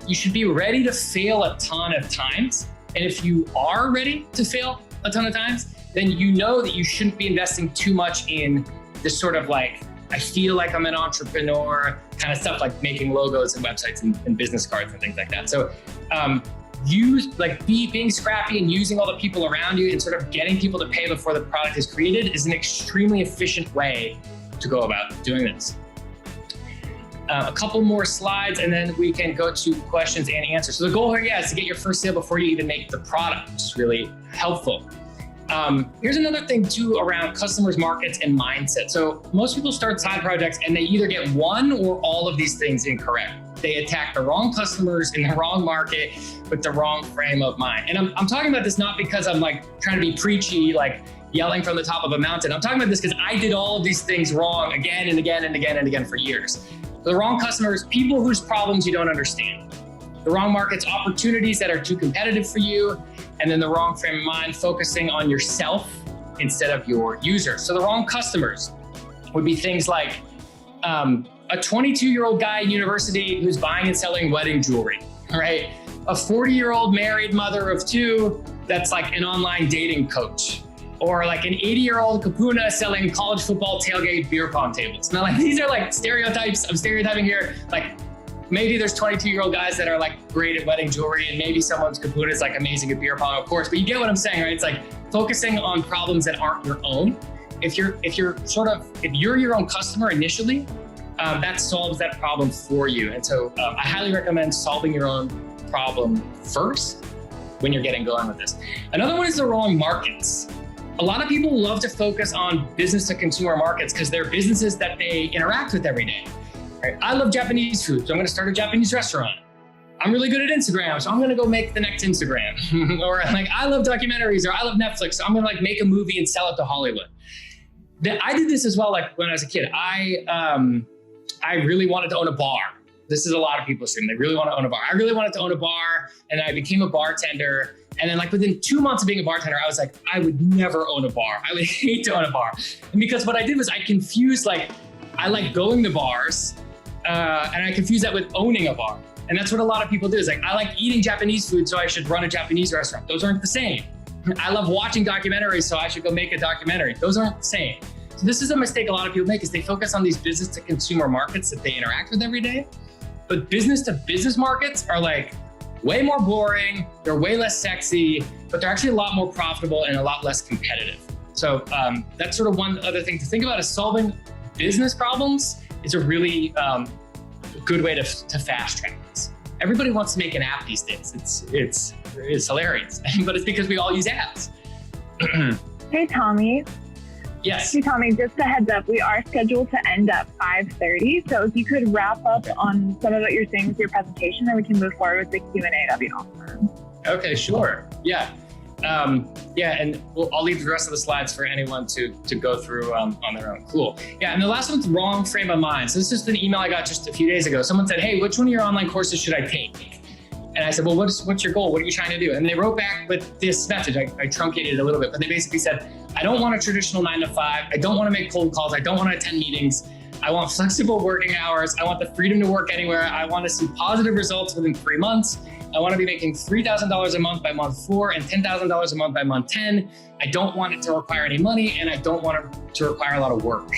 you should be ready to fail a ton of times. And if you are ready to fail a ton of times, then you know that you shouldn't be investing too much in this sort of like, I feel like I'm an entrepreneur kind of stuff, like making logos and websites and business cards and things like that. So being scrappy and using all the people around you and sort of getting people to pay before the product is created is an extremely efficient way to go about doing this. A couple more slides and then we can go to questions and answers. So the goal here, is to get your first sale before you even make the product, which is really helpful. Here's another thing too around customers, markets, and mindset. So most people start side projects and they either get one or all of these things incorrect. They attack the wrong customers in the wrong market with the wrong frame of mind. And I'm talking about this not because I'm like trying to be preachy, like yelling from the top of a mountain. I'm talking about this because I did all of these things wrong again and again and again and again for years. The wrong customers, people whose problems you don't understand. The wrong markets, opportunities that are too competitive for you. And then the wrong frame of mind, focusing on yourself instead of your users. So the wrong customers would be things like a 22-year-old guy in university who's buying and selling wedding jewelry, right? A 40-year-old married mother of 2 that's like an online dating coach. or like an 80-year-old kapuna selling college football tailgate beer pong tables. Now, like, these are like stereotypes. I'm stereotyping here. Like, maybe there's 22-year-old guys that are like great at wedding jewelry, and maybe someone's kapuna is like amazing at beer pong, of course. But you get what I'm saying, right? It's like focusing on problems that aren't your own. If you're your own customer initially, that solves that problem for you. And so I highly recommend solving your own problem first when you're getting going with this. Another one is the wrong markets. A lot of people love to focus on business to consumer markets because they're businesses that they interact with every day. Right? I love Japanese food, so I'm going to start a Japanese restaurant. I'm really good at Instagram, so I'm going to go make the next Instagram. Or like, I love documentaries, or I love Netflix, so I'm going to like make a movie and sell it to Hollywood. I did this as well. Like when I was a kid, I really wanted to own a bar. This is a lot of people's dream. They really want to own a bar. I really wanted to own a bar, and I became a bartender. And then like within 2 months of being a bartender, I was like, I would never own a bar. I would hate to own a bar. And because what I did was I confused, like, I like going to bars, and I confused that with owning a bar. And that's what a lot of people do, is like, I like eating Japanese food, so I should run a Japanese restaurant. Those aren't the same. I love watching documentaries, so I should go make a documentary. Those aren't the same. So this is a mistake a lot of people make, is they focus on these business to consumer markets that they interact with every day. But business to business markets are like way more boring, they're way less sexy, but they're actually a lot more profitable and a lot less competitive. So that's sort of one other thing to think about, is solving business problems is a really good way to fast track this. Everybody wants to make an app these days. It's hilarious, but it's because we all use apps. Hey, Tommy. Yes. Hey, Tommy, just a heads up, we are scheduled to end at 5:30. So if you could wrap up on some of what you're saying with your presentation, then we can move forward with the Q&A, that'd be awesome. Okay, sure. Yeah. And I'll leave the rest of the slides for anyone to go through on their own. Cool. Yeah, and the last one's wrong frame of mind. So this is an email I got just a few days ago. Someone said, hey, which one of your online courses should I take? And I said, well, what's your goal? What are you trying to do? And they wrote back with this message. I truncated it a little bit, but they basically said, I don't want a traditional 9 to 5. I don't want to make cold calls. I don't want to attend meetings. I want flexible working hours. I want the freedom to work anywhere. I want to see positive results within 3 months. I want to be making $3,000 a month by month 4 and $10,000 a month by month 10. I don't want it to require any money, and I don't want it to require a lot of work.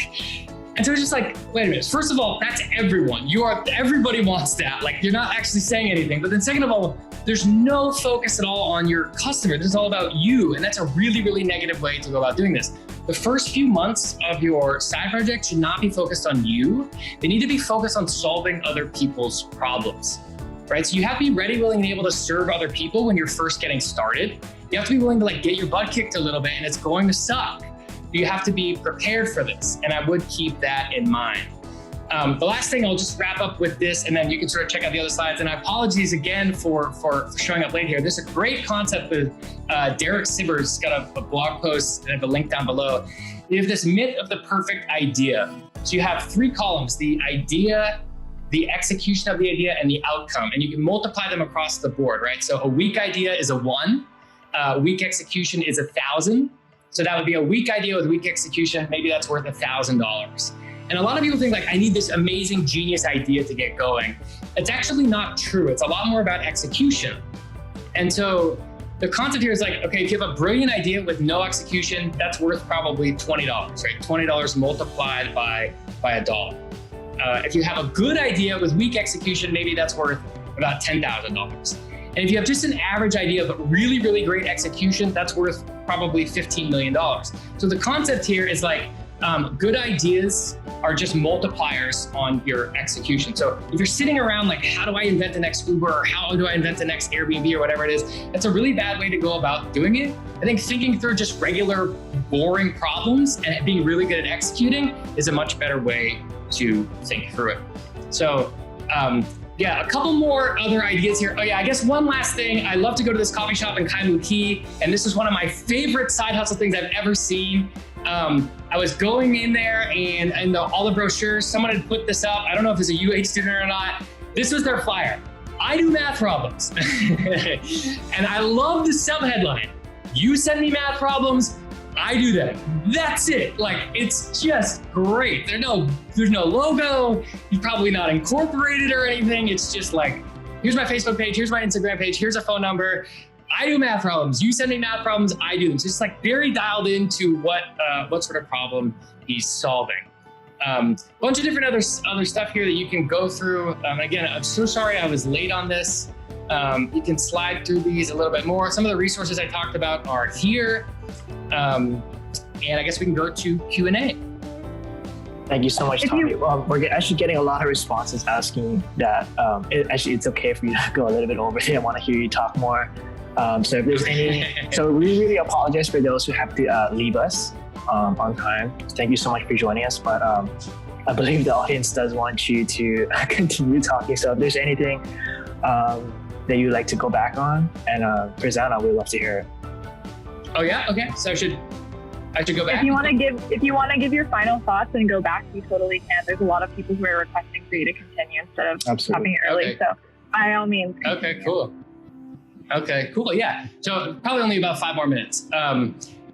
And so it's just like, wait a minute. First of all, that's everyone. Everybody wants that. Like, you're not actually saying anything. But then second of all, there's no focus at all on your customer. This is all about you. And that's a really, really negative way to go about doing this. The first few months of your side project should not be focused on you. They need to be focused on solving other people's problems, right? So you have to be ready, willing, and able to serve other people when you're first getting started. You have to be willing to like get your butt kicked a little bit, and it's going to suck. You have to be prepared for this, and I would keep that in mind. The last thing, I'll just wrap up with this, and then you can sort of check out the other slides. And I apologize again for showing up late here. There's a great concept with Derek Sivers, got a blog post, and I have a link down below. You have this myth of the perfect idea. So you have 3 columns: the idea, the execution of the idea, and the outcome. And you can multiply them across the board, right? So a weak idea is a 1, weak execution is 1,000. So that would be a weak idea with weak execution. Maybe that's worth $1,000. And a lot of people think like, I need this amazing genius idea to get going. It's actually not true. It's a lot more about execution. And so the concept here is like, okay, if you have a brilliant idea with no execution, that's worth probably $20, right? $20 multiplied by $1. If you have a good idea with weak execution, maybe that's worth about $10,000. And if you have just an average idea but really, really great execution, that's worth probably $15 million. So the concept here is like, good ideas are just multipliers on your execution. So if you're sitting around like, how do I invent the next Uber, or how do I invent the next Airbnb, or whatever it is, that's a really bad way to go about doing it. I think thinking through just regular, boring problems and being really good at executing is a much better way to think through it. So, yeah, a couple more other ideas here. Oh yeah, I guess one last thing. I love to go to this coffee shop in Kaimu Key, and this is one of my favorite side hustle things I've ever seen. I was going in there, and all the brochures, someone had put this up. I don't know if it's a UH student or not. This was their flyer. I do math problems. And I love the subheadline. You send me math problems, I do that. That's it. Like, it's just great. There's no logo. You're probably not incorporated or anything. It's just like, here's my Facebook page, here's my Instagram page, here's a phone number. I do math problems. You send me math problems, I do them. So it's like very dialed into what sort of problem he's solving. Bunch of different other stuff here that you can go through. Again, I'm so sorry I was late on this. You can slide through these a little bit more. Some of the resources I talked about are here. And I guess we can go to Q&A. Thank you so much, Tommy. We're actually getting a lot of responses asking that it's okay for you to go a little bit over. They want to hear you talk more. So if there's so we really apologize for those who have to leave us on time. Thank you so much for joining us. But I believe the audience does want you to continue talking. So if there's anything that you'd like to go back on and present on, we'd love to hear it. Oh yeah, okay. So I should go back. If you want to give your final thoughts and go back, you totally can. There's a lot of people who are requesting for you to continue instead of stopping it early. Okay. So by all means. Okay, cool. Okay, cool. Yeah. So probably only about 5 more minutes.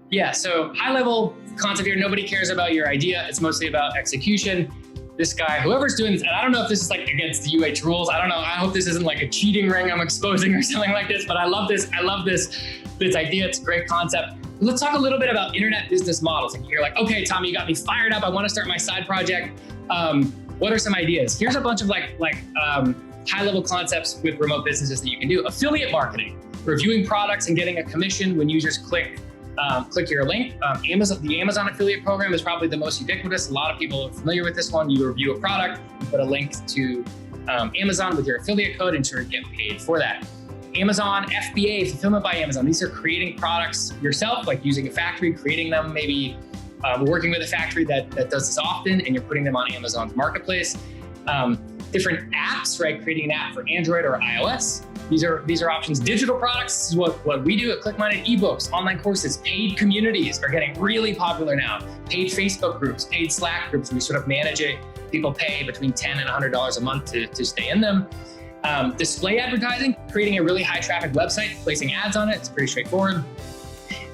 Yeah. So high level concept here. Nobody cares about your idea. It's mostly about execution. This guy, whoever's doing this, and I don't know if this is like against the UH rules. I don't know. I hope this isn't like a cheating ring I'm exposing or something like this, but I love this. I love this idea. It's a great concept. Let's talk a little bit about internet business models. Like you're like, okay, Tommy, you got me fired up. I want to start my side project. What are some ideas? Here's a bunch of high-level concepts with remote businesses that you can do. Affiliate marketing, reviewing products and getting a commission when users click your link. The Amazon affiliate program is probably the most ubiquitous. A lot of people are familiar with this one. You review a product, you put a link to Amazon with your affiliate code and sort of get paid for that. Amazon FBA, fulfillment by Amazon. These are creating products yourself, like using a factory, creating them, maybe working with a factory that does this often, and you're putting them on Amazon's marketplace. Different apps, right? Creating an app for Android or iOS. These are options. Digital products, this is what we do at ClickMinded. Ebooks, online courses, paid communities are getting really popular now. Paid Facebook groups, paid Slack groups, we sort of manage it. People pay between $10 and $100 a month to stay in them. Display advertising, creating a really high traffic website, placing ads on it. It's pretty straightforward.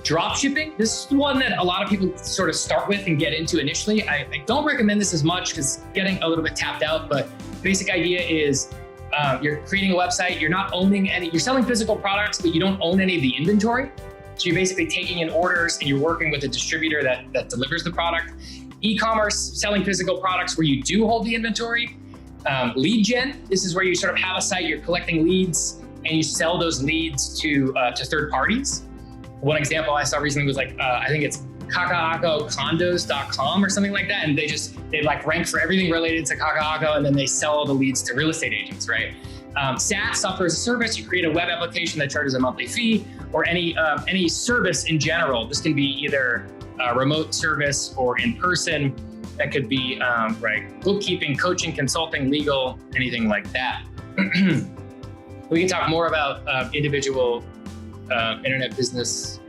Drop shipping, this is the one that a lot of people sort of start with and get into initially. I don't recommend this as much because getting a little bit tapped out, but basic idea is you're creating a website, you're not owning any, you're selling physical products, but you don't own any of the inventory. So you're basically taking in orders and you're working with a distributor that delivers the product. E-commerce, selling physical products where you do hold the inventory. Lead gen, this is where you sort of have a site, you're collecting leads and you sell those leads to third parties. One example I saw recently was I think it's kakaakocondos.com or something like that. And they like rank for everything related to Kakaako, and then they sell all the leads to real estate agents, right? SaaS, software as a service, you create a web application that charges a monthly fee, or any service in general. This can be either a remote service or in person. That could be bookkeeping, coaching, consulting, legal, anything like that. We can talk more about individual internet business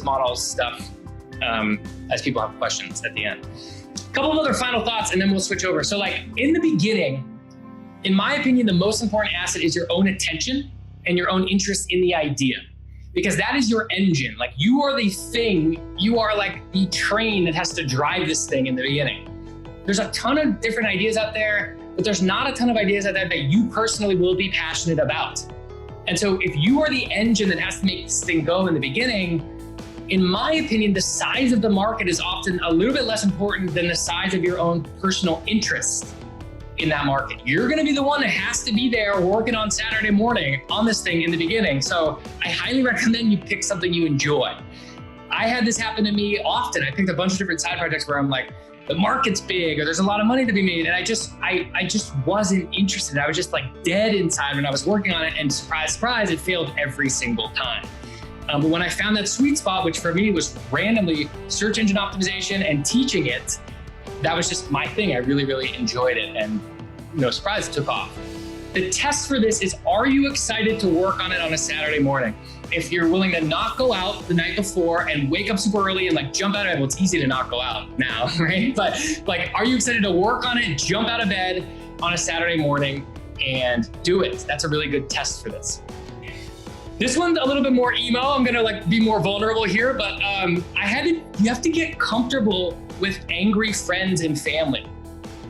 models stuff as people have questions at the end. A couple of other final thoughts and then we'll switch over. So in the beginning, in my opinion, the most important asset is your own attention and your own interest in the idea, because that is your engine. You are the thing, you are the train that has to drive this thing in the beginning. There's a ton of different ideas out there, but there's not a ton of ideas out there that you personally will be passionate about. And so if you are the engine that has to make this thing go in the beginning, in my opinion, the size of the market is often a little bit less important than the size of your own personal interest in that market. You're gonna be the one that has to be there working on Saturday morning on this thing in the beginning. So I highly recommend you pick something you enjoy. I had this happen to me often. I picked a bunch of different side projects where I'm like, the market's big or there's a lot of money to be made. And I just wasn't interested. I was just dead inside when I was working on it, and surprise, surprise, it failed every single time. But when I found that sweet spot, which for me was randomly search engine optimization and teaching it, that was just my thing. I really, really enjoyed it, and no surprise, it took off. The test for this is, are you excited to work on it on a Saturday morning? If you're willing to not go out the night before and wake up super early and jump out of bed, well, it's easy to not go out now, right? But are you excited to work on it, jump out of bed on a Saturday morning and do it? That's a really good test for this. This one's a little bit more emo. I'm gonna be more vulnerable here, but you have to get comfortable with angry friends and family.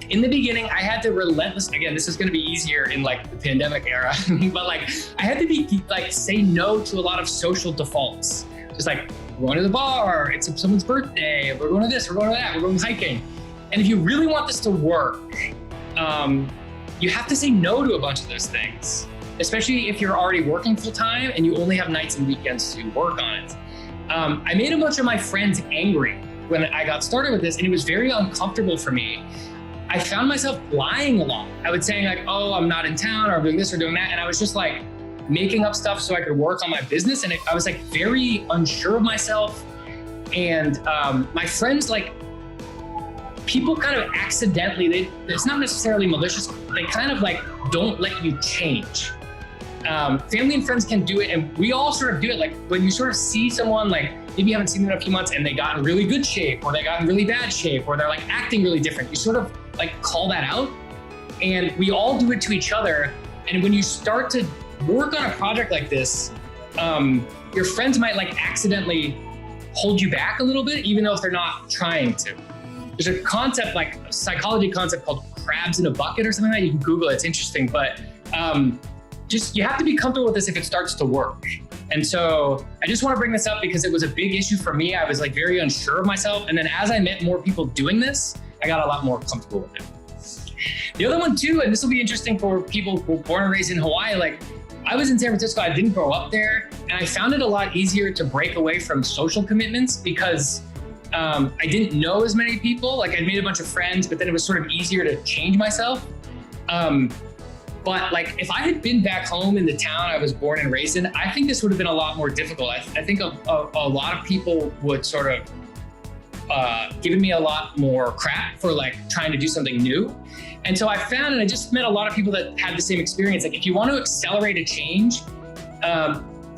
In the beginning, I had to again, this is going to be easier in like the pandemic era, but like I had to be like, say no to a lot of social defaults. Just like, we're going to the bar, it's someone's birthday, we're going to this, we're going to that, we're going hiking. And if you really want this to work, you have to say no to a bunch of those things, especially if you're already working full time and you only have nights and weekends to work on it. I made a bunch of my friends angry when I got started with this, and it was very uncomfortable for me. I found myself lying a lot. I would say like, oh, I'm not in town, or I'm doing this or doing that. And I was just like making up stuff so I could work on my business. And I was like very unsure of myself. And my friends, like, people kind of accidentally, it's not necessarily malicious, they kind of like don't let you change. Family and friends can do it, and we all sort of do it. Like when you sort of see someone, like maybe you haven't seen them in a few months and they got in really good shape, or they got in really bad shape, or they're like acting really different. You sort of like call that out, and we all do it to each other. And when you start to work on a project like this, your friends might like accidentally hold you back a little bit, even though if they're not trying to. There's a concept, like a psychology concept called crabs in a bucket or something like that. You can Google it, it's interesting, but just, you have to be comfortable with this if it starts to work. And so I just want to bring this up because it was a big issue for me. I was like very unsure of myself. And then as I met more people doing this, I got a lot more comfortable with it. The other one too, and this will be interesting for people who were born and raised in Hawaii, like I was in San Francisco, I didn't grow up there. And I found it a lot easier to break away from social commitments because I didn't know as many people. Like I made a bunch of friends, but then it was sort of easier to change myself. But like if I had been back home in the town I was born and raised in, I think this would have been a lot more difficult. I think a lot of people would sort of given me a lot more crap for like trying to do something new. And so I found, and I just met a lot of people that had the same experience. Like if you want to accelerate a change,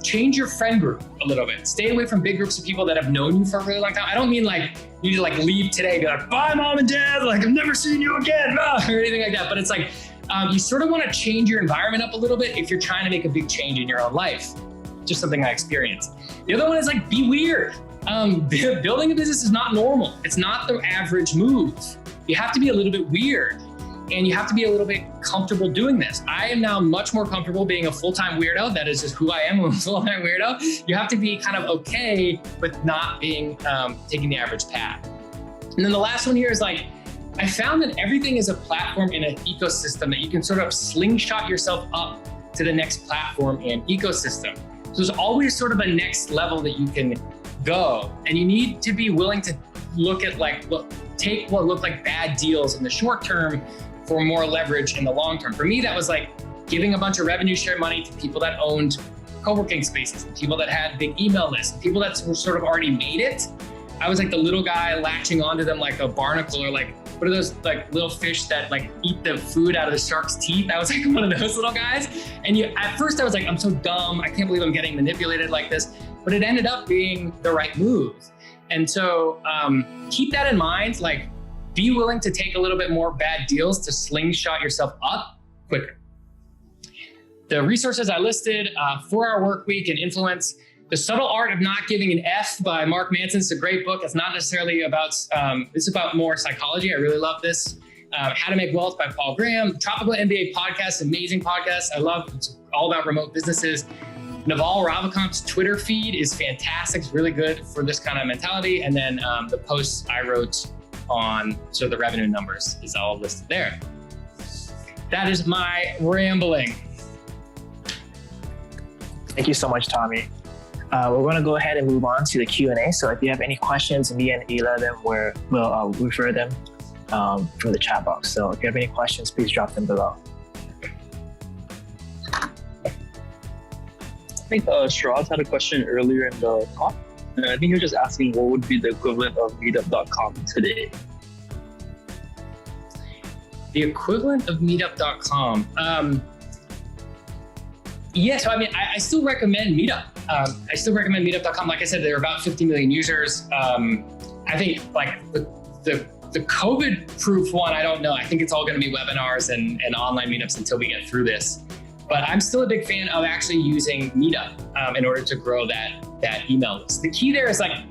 change your friend group a little bit. Stay away from big groups of people that have known you for a really long time. I don't mean like you need to like leave today, be like, bye mom and dad, like I've never seen you again, or anything like that. But it's like, you sort of want to change your environment up a little bit if you're trying to make a big change in your own life. Just something I experienced. The other one is like, be weird. Building a business is not normal. It's not the average move. You have to be a little bit weird, and you have to be a little bit comfortable doing this. I am now much more comfortable being a full-time weirdo. That is just who I am, I'm a full-time weirdo. You have to be kind of okay with not being, taking the average path. And then the last one here is like, I found that everything is a platform in an ecosystem that you can sort of slingshot yourself up to the next platform and ecosystem. So there's always sort of a next level that you can go, and you need to be willing to look at take what look like bad deals in the short term for more leverage in the long term. For me, that was like giving a bunch of revenue share money to people that owned co-working spaces, and people that had big email lists, and people that were sort of already made it. I was like the little guy latching onto them like a barnacle, or like, what are those like little fish that like eat the food out of the shark's teeth? I was like one of those little guys. And at first I was like, I'm so dumb. I can't believe I'm getting manipulated like this. But it ended up being the right move. And so keep that in mind. Like, be willing to take a little bit more bad deals to slingshot yourself up quicker. The resources I listed, 4-Hour Work Week and Influence. The Subtle Art of Not Giving an F by Mark Manson. It's a great book. It's not necessarily about, it's about more psychology. I really love this. How to Make Wealth by Paul Graham. Tropical MBA podcast, amazing podcast. I love, it's all about remote businesses. Naval Ravikant's Twitter feed is fantastic. It's really good for this kind of mentality. And then the posts I wrote on the revenue numbers is all listed there. That is my rambling. Thank you so much, Tommy. We're going to go ahead and move on to the Q&A. So if you have any questions, me and Ela, then we'll refer them from the chat box. So if you have any questions, please drop them below. I think Shiraz had a question earlier in the talk. And I think you're just asking what would be the equivalent of meetup.com today. The equivalent of meetup.com. Yeah, so I mean, I still recommend Meetup. I still recommend meetup.com. Like I said, there are about 50 million users. I think like the COVID-proof one, I don't know. I think it's all going to be webinars and online meetups until we get through this. But I'm still a big fan of actually using Meetup in order to grow that email list. The key there is like,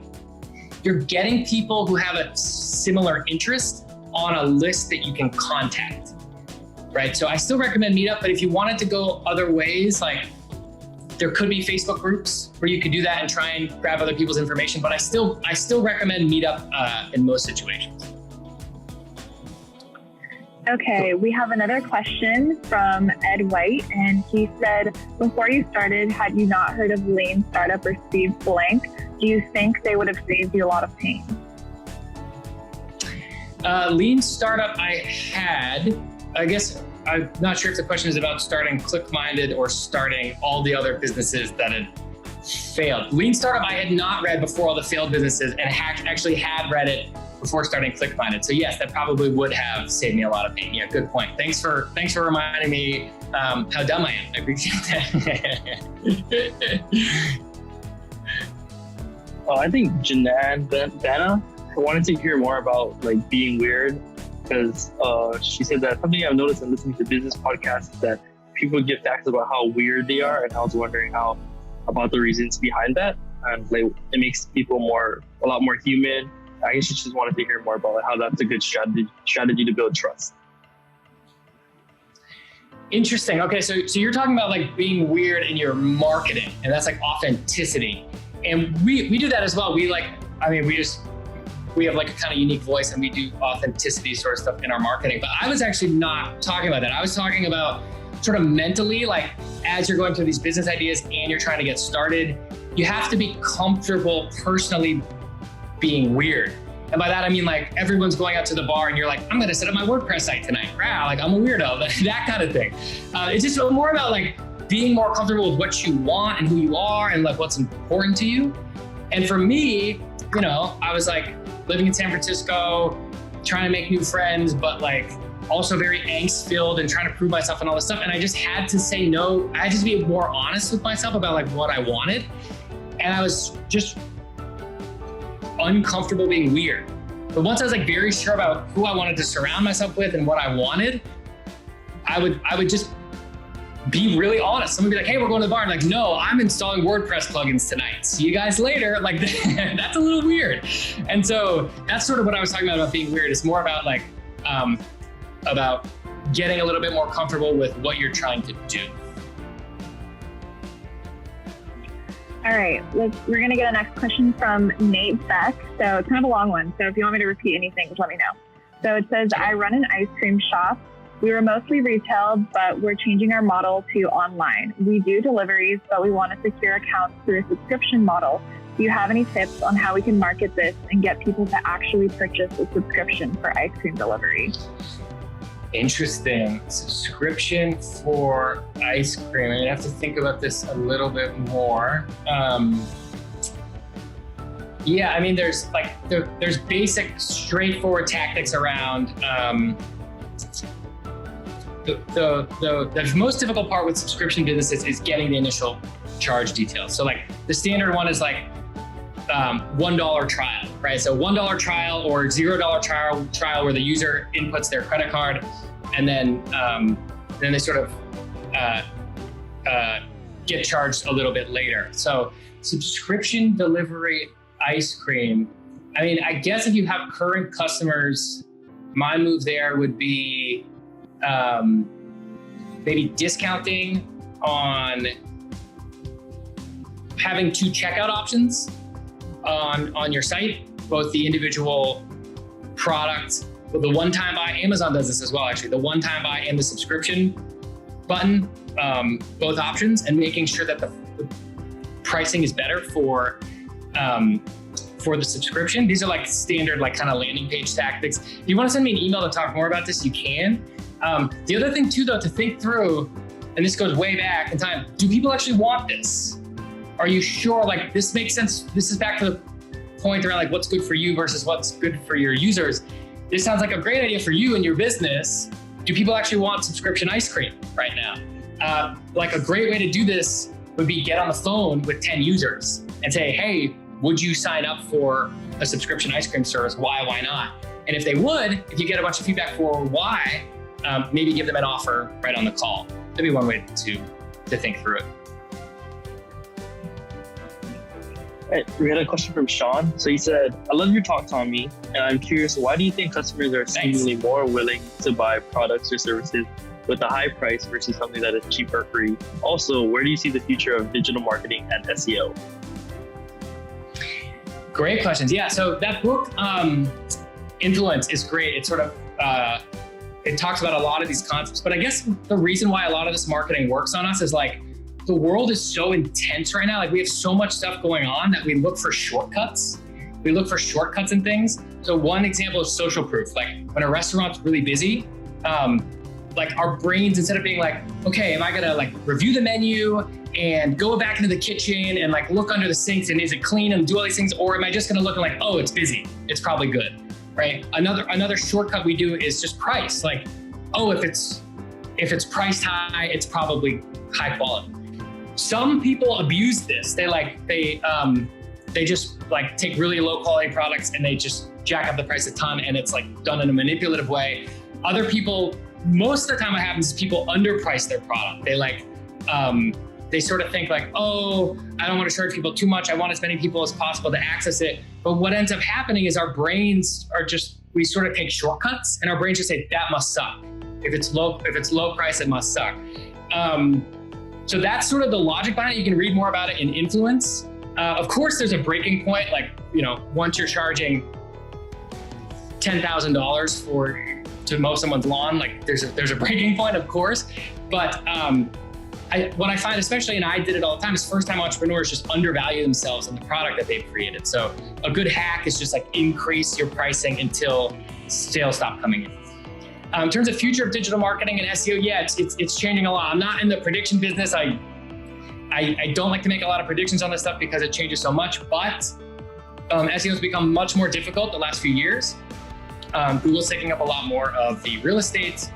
you're getting people who have a similar interest on a list that you can contact, right? So I still recommend Meetup, but if you wanted to go other ways, like there could be Facebook groups where you could do that and try and grab other people's information, but I still recommend Meetup in most situations. Okay, we have another question from Ed White, and he said, before you started, had you not heard of Lean Startup or Steve Blank, do you think they would have saved you a lot of pain? Lean Startup I had, I guess, I'm not sure if the question is about starting ClickMinded or starting all the other businesses that had failed. Lean Startup I had not read before all the failed businesses, and actually had read it before starting ClickMinded. So yes, that probably would have saved me a lot of pain. Yeah, good point. Thanks for reminding me how dumb I am. I appreciate that. I think Janan Vanna wanted to hear more about like being weird, because she said that something I've noticed in listening to business podcasts is that people give facts about how weird they are, and I was wondering about the reasons behind that, and like it makes people a lot more human. I guess she just wanted to hear more about how that's a good strategy to build trust. Interesting. Okay, so you're talking about like being weird in your marketing, and that's like authenticity. And we do that as well. We have like a kind of unique voice, and we do authenticity sort of stuff in our marketing. But I was actually not talking about that. I was talking about sort of mentally, like as you're going through these business ideas and you're trying to get started, you have to be comfortable personally being weird. And by that, I mean like everyone's going out to the bar and you're like, I'm going to set up my WordPress site tonight. Wow, like I'm a weirdo, that kind of thing. It's just more about like being more comfortable with what you want and who you are and like what's important to you. And for me, you know, I was like living in San Francisco, trying to make new friends, but like also very angst filled and trying to prove myself and all this stuff. And I just had to say no. I had to be more honest with myself about like what I wanted. And I was just uncomfortable being weird. But once I was like very sure about who I wanted to surround myself with and what I wanted, I would just be really honest. Someone would be like, hey, we're going to the bar. I'm like, no, I'm installing WordPress plugins tonight. See you guys later. Like that's a little weird. And so that's sort of what I was talking about being weird. It's more about like, about getting a little bit more comfortable with what you're trying to do. All right, we're going to get a next question from Nate Beck. So it's kind of a long one. So if you want me to repeat anything, just let me know. So it says, I run an ice cream shop. We were mostly retail, but we're changing our model to online. We do deliveries, but we want to secure accounts through a subscription model. Do you have any tips on how we can market this and get people to actually purchase a subscription for ice cream delivery? Interesting. Subscription for ice cream. I have to think about this a little bit more. Yeah, I mean, there's basic, straightforward tactics around. The most difficult part with subscription businesses is getting the initial charge details. So like the standard one is like $1 trial, right? So $1 trial or $0 trial where the user inputs their credit card, and then they sort of get charged a little bit later. So subscription delivery ice cream. I mean, I guess if you have current customers, my move there would be maybe discounting on having 2 checkout options on your site, both the individual product, well, the one-time buy. Amazon does this as well, actually. The one-time buy and the subscription button, both options, and making sure that the pricing is better for the subscription. These are like standard, like kind of landing page tactics. If you want to send me an email to talk more about this, you can. The other thing too, though, to think through, and this goes way back in time, do people actually want this? Are you sure, like this makes sense? This is back to the point around like what's good for you versus what's good for your users. This sounds like a great idea for you and your business. Do people actually want subscription ice cream right now? Like a great way to do this would be get on the phone with 10 users and say, hey, would you sign up for a subscription ice cream service? Why not? And if they would, if you get a bunch of feedback for why, maybe give them an offer right on the call. That'd be one way to think through it. We had a question from Sean. So he said, I love your talk, Tommy, and I'm curious, why do you think customers are seemingly more willing to buy products or services with a high price versus something that is cheap or free? Also, where do you see the future of digital marketing and SEO? Great questions. Yeah, so that book, Influence, is great. It sort of, it talks about a lot of these concepts, but I guess the reason why a lot of this marketing works on us is like, the world is so intense right now. Like we have so much stuff going on that we look for shortcuts. We look for shortcuts in things. So one example is social proof. Like when a restaurant's really busy, like our brains, instead of being like, okay, am I gonna like review the menu and go back into the kitchen and like look under the sinks and is it clean and do all these things? Or am I just gonna look and like, oh, it's busy, it's probably good, right? Another shortcut we do is just price. Like, oh, if it's priced high, it's probably high quality. Some people abuse this. They just like take really low quality products and they just jack up the price a ton, and it's like done in a manipulative way. Other people, most of the time what happens is people underprice their product. They like, they sort of think like, oh, I don't want to charge people too much. I want as many people as possible to access it. But what ends up happening is our brains are just, we sort of take shortcuts and our brains just say that must suck. If it's low price, it must suck. So that's sort of the logic behind it. You can read more about it in Influence. Of course, there's a breaking point. Like, you know, once you're charging $10,000 to mow someone's lawn, like there's a breaking point, of course. But what I find, especially, and I did it all the time, is first-time entrepreneurs just undervalue themselves and the product that they've created. So a good hack is just like increase your pricing until sales stop coming in. In terms of future of digital marketing and SEO, yeah, it's changing a lot. I'm not in the prediction business. I don't like to make a lot of predictions on this stuff because it changes so much, but SEO has become much more difficult the last few years. Google's taking up a lot more of the real estate.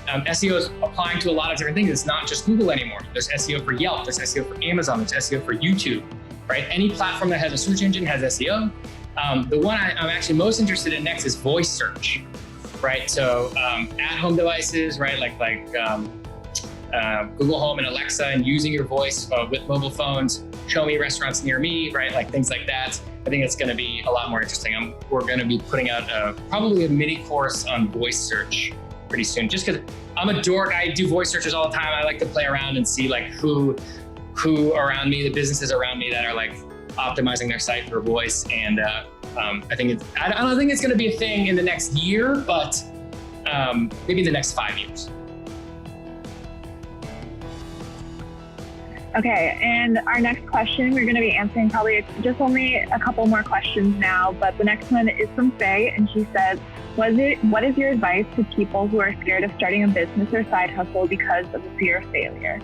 SEO is applying to a lot of different things. It's not just Google anymore. There's SEO for Yelp, there's SEO for Amazon, there's SEO for YouTube, right? Any platform that has a search engine has SEO. The one I'm actually most interested in next is voice search. Right, so at-home devices, right, like Google Home and Alexa, and using your voice with mobile phones, show me restaurants near me, right, like things like that. I think it's going to be a lot more interesting. We're going to be putting out probably a mini course on voice search pretty soon, just because I'm a dork. I do voice searches all the time. I like to play around and see like who around me, the businesses around me that are like optimizing their site for voice, and I don't think it's going to be a thing in the next year, but maybe the next 5 years. Okay, and our next question, we're going to be answering probably just only a couple more questions now, but the next one is from Faye, and she says, what is your advice to people who are scared of starting a business or side hustle because of the fear of failure?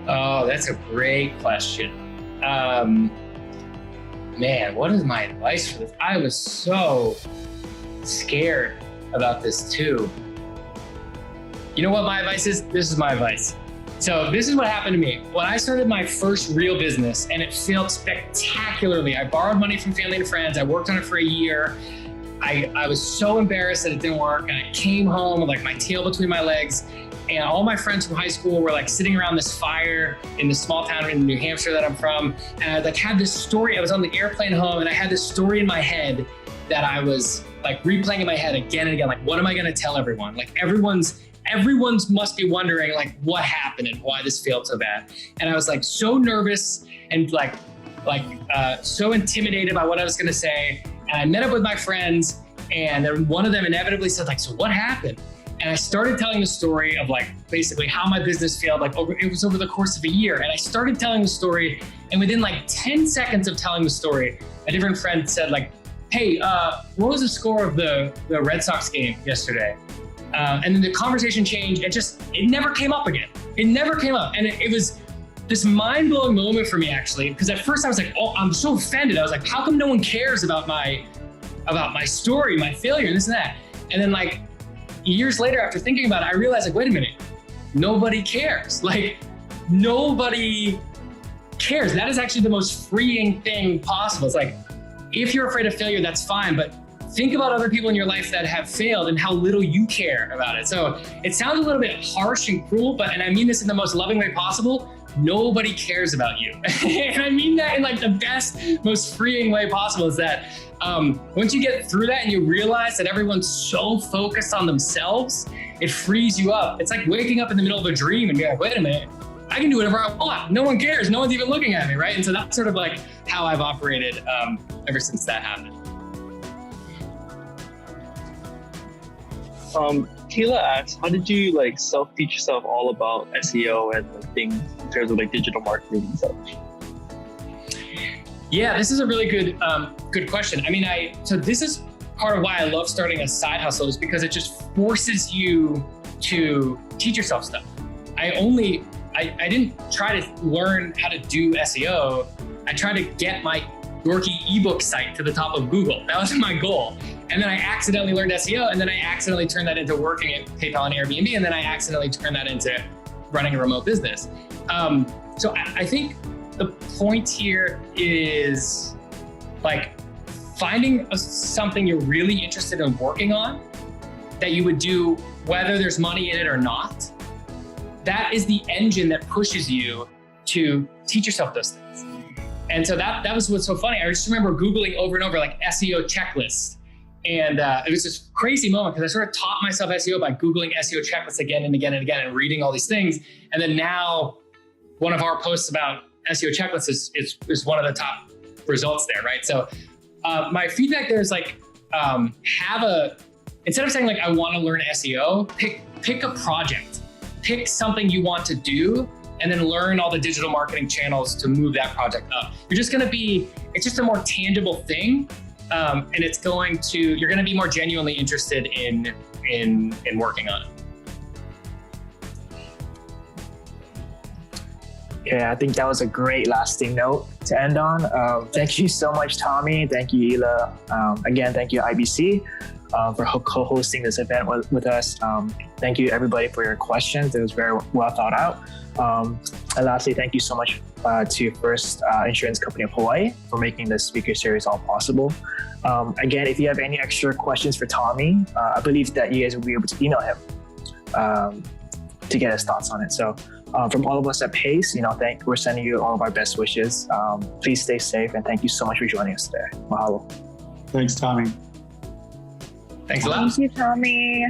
Oh, that's a great question. Man, what is my advice for this? I was so scared about this too. You know what my advice is? This is my advice. So this is what happened to me. When I started my first real business and it failed spectacularly, I borrowed money from family and friends. I worked on it for a year. I was so embarrassed that it didn't work. And I came home with like my tail between my legs. And all my friends from high school were like sitting around this fire in this small town in New Hampshire that I'm from. And I like had this story. I was on the airplane home and I had this story in my head that I was like replaying in my head again and again. Like, what am I going to tell everyone? Like everyone's must be wondering like what happened and why this failed so bad. And I was like so nervous and like so intimidated by what I was going to say. And I met up with my friends, and then one of them inevitably said like, so what happened? And I started telling the story of like basically how my business failed. Like it was over the course of a year. And I started telling the story, and within like 10 seconds of telling the story, a different friend said like, hey, what was the score of the Red Sox game yesterday? And then the conversation changed. It never came up again. It never came up. And it was this mind-blowing moment for me, actually, because at first I was like, oh, I'm so offended. I was like, how come no one cares about my story, my failure, and this and that? And then like years later, after thinking about it, I realized like, wait a minute, nobody cares. Like nobody cares. That is actually the most freeing thing possible. It's like, if you're afraid of failure, that's fine, but think about other people in your life that have failed and how little you care about it. So it sounds a little bit harsh and cruel, and I mean this in the most loving way possible, nobody cares about you. And I mean that in like the best, most freeing way possible, is that once you get through that and you realize that everyone's so focused on themselves, it frees you up. It's like waking up in the middle of a dream and being like, wait a minute, I can do whatever I want. No one cares. No one's even looking at me, right? And so that's sort of like how I've operated ever since that happened. Tila asks, how did you like self-teach yourself all about SEO and like, things in terms of like digital marketing and such? Yeah, this is a really good question. I mean, so this is part of why I love starting a side hustle, is because it just forces you to teach yourself stuff. I didn't try to learn how to do SEO. I tried to get my dorky ebook site to the top of Google. That was my goal. And then I accidentally learned SEO, and then I accidentally turned that into working at PayPal and Airbnb, and then I accidentally turned that into running a remote business. So I think the point here is like finding something you're really interested in working on that you would do whether there's money in it or not. That is the engine that pushes you to teach yourself those things. And so that was what's so funny. I just remember Googling over and over like SEO checklists. And it was this crazy moment because I sort of taught myself SEO by Googling SEO checklists again and again and again and reading all these things. And then now one of our posts about SEO checklists is one of the top results there, right? So my feedback there is like, instead of saying like, I want to learn SEO, pick a project, pick something you want to do, and then learn all the digital marketing channels to move that project up. It's just a more tangible thing. And you're going to be more genuinely interested in working on it. Yeah, I think that was a great lasting note to end on. Thank you so much, Tommy. Thank you, Ela. Again, thank you, IBC, for co-hosting this event with us. Thank you, everybody, for your questions. It was very well thought out. And lastly, thank you so much to First Insurance Company of Hawaii for making this speaker series all possible. Again, if you have any extra questions for Tommy, I believe that you guys will be able to email him to get his thoughts on it. So from all of us at PACE, we're sending you all of our best wishes. Please stay safe, and thank you so much for joining us today. Mahalo. Thanks, Tommy. Thanks a lot. Thank you, Tommy.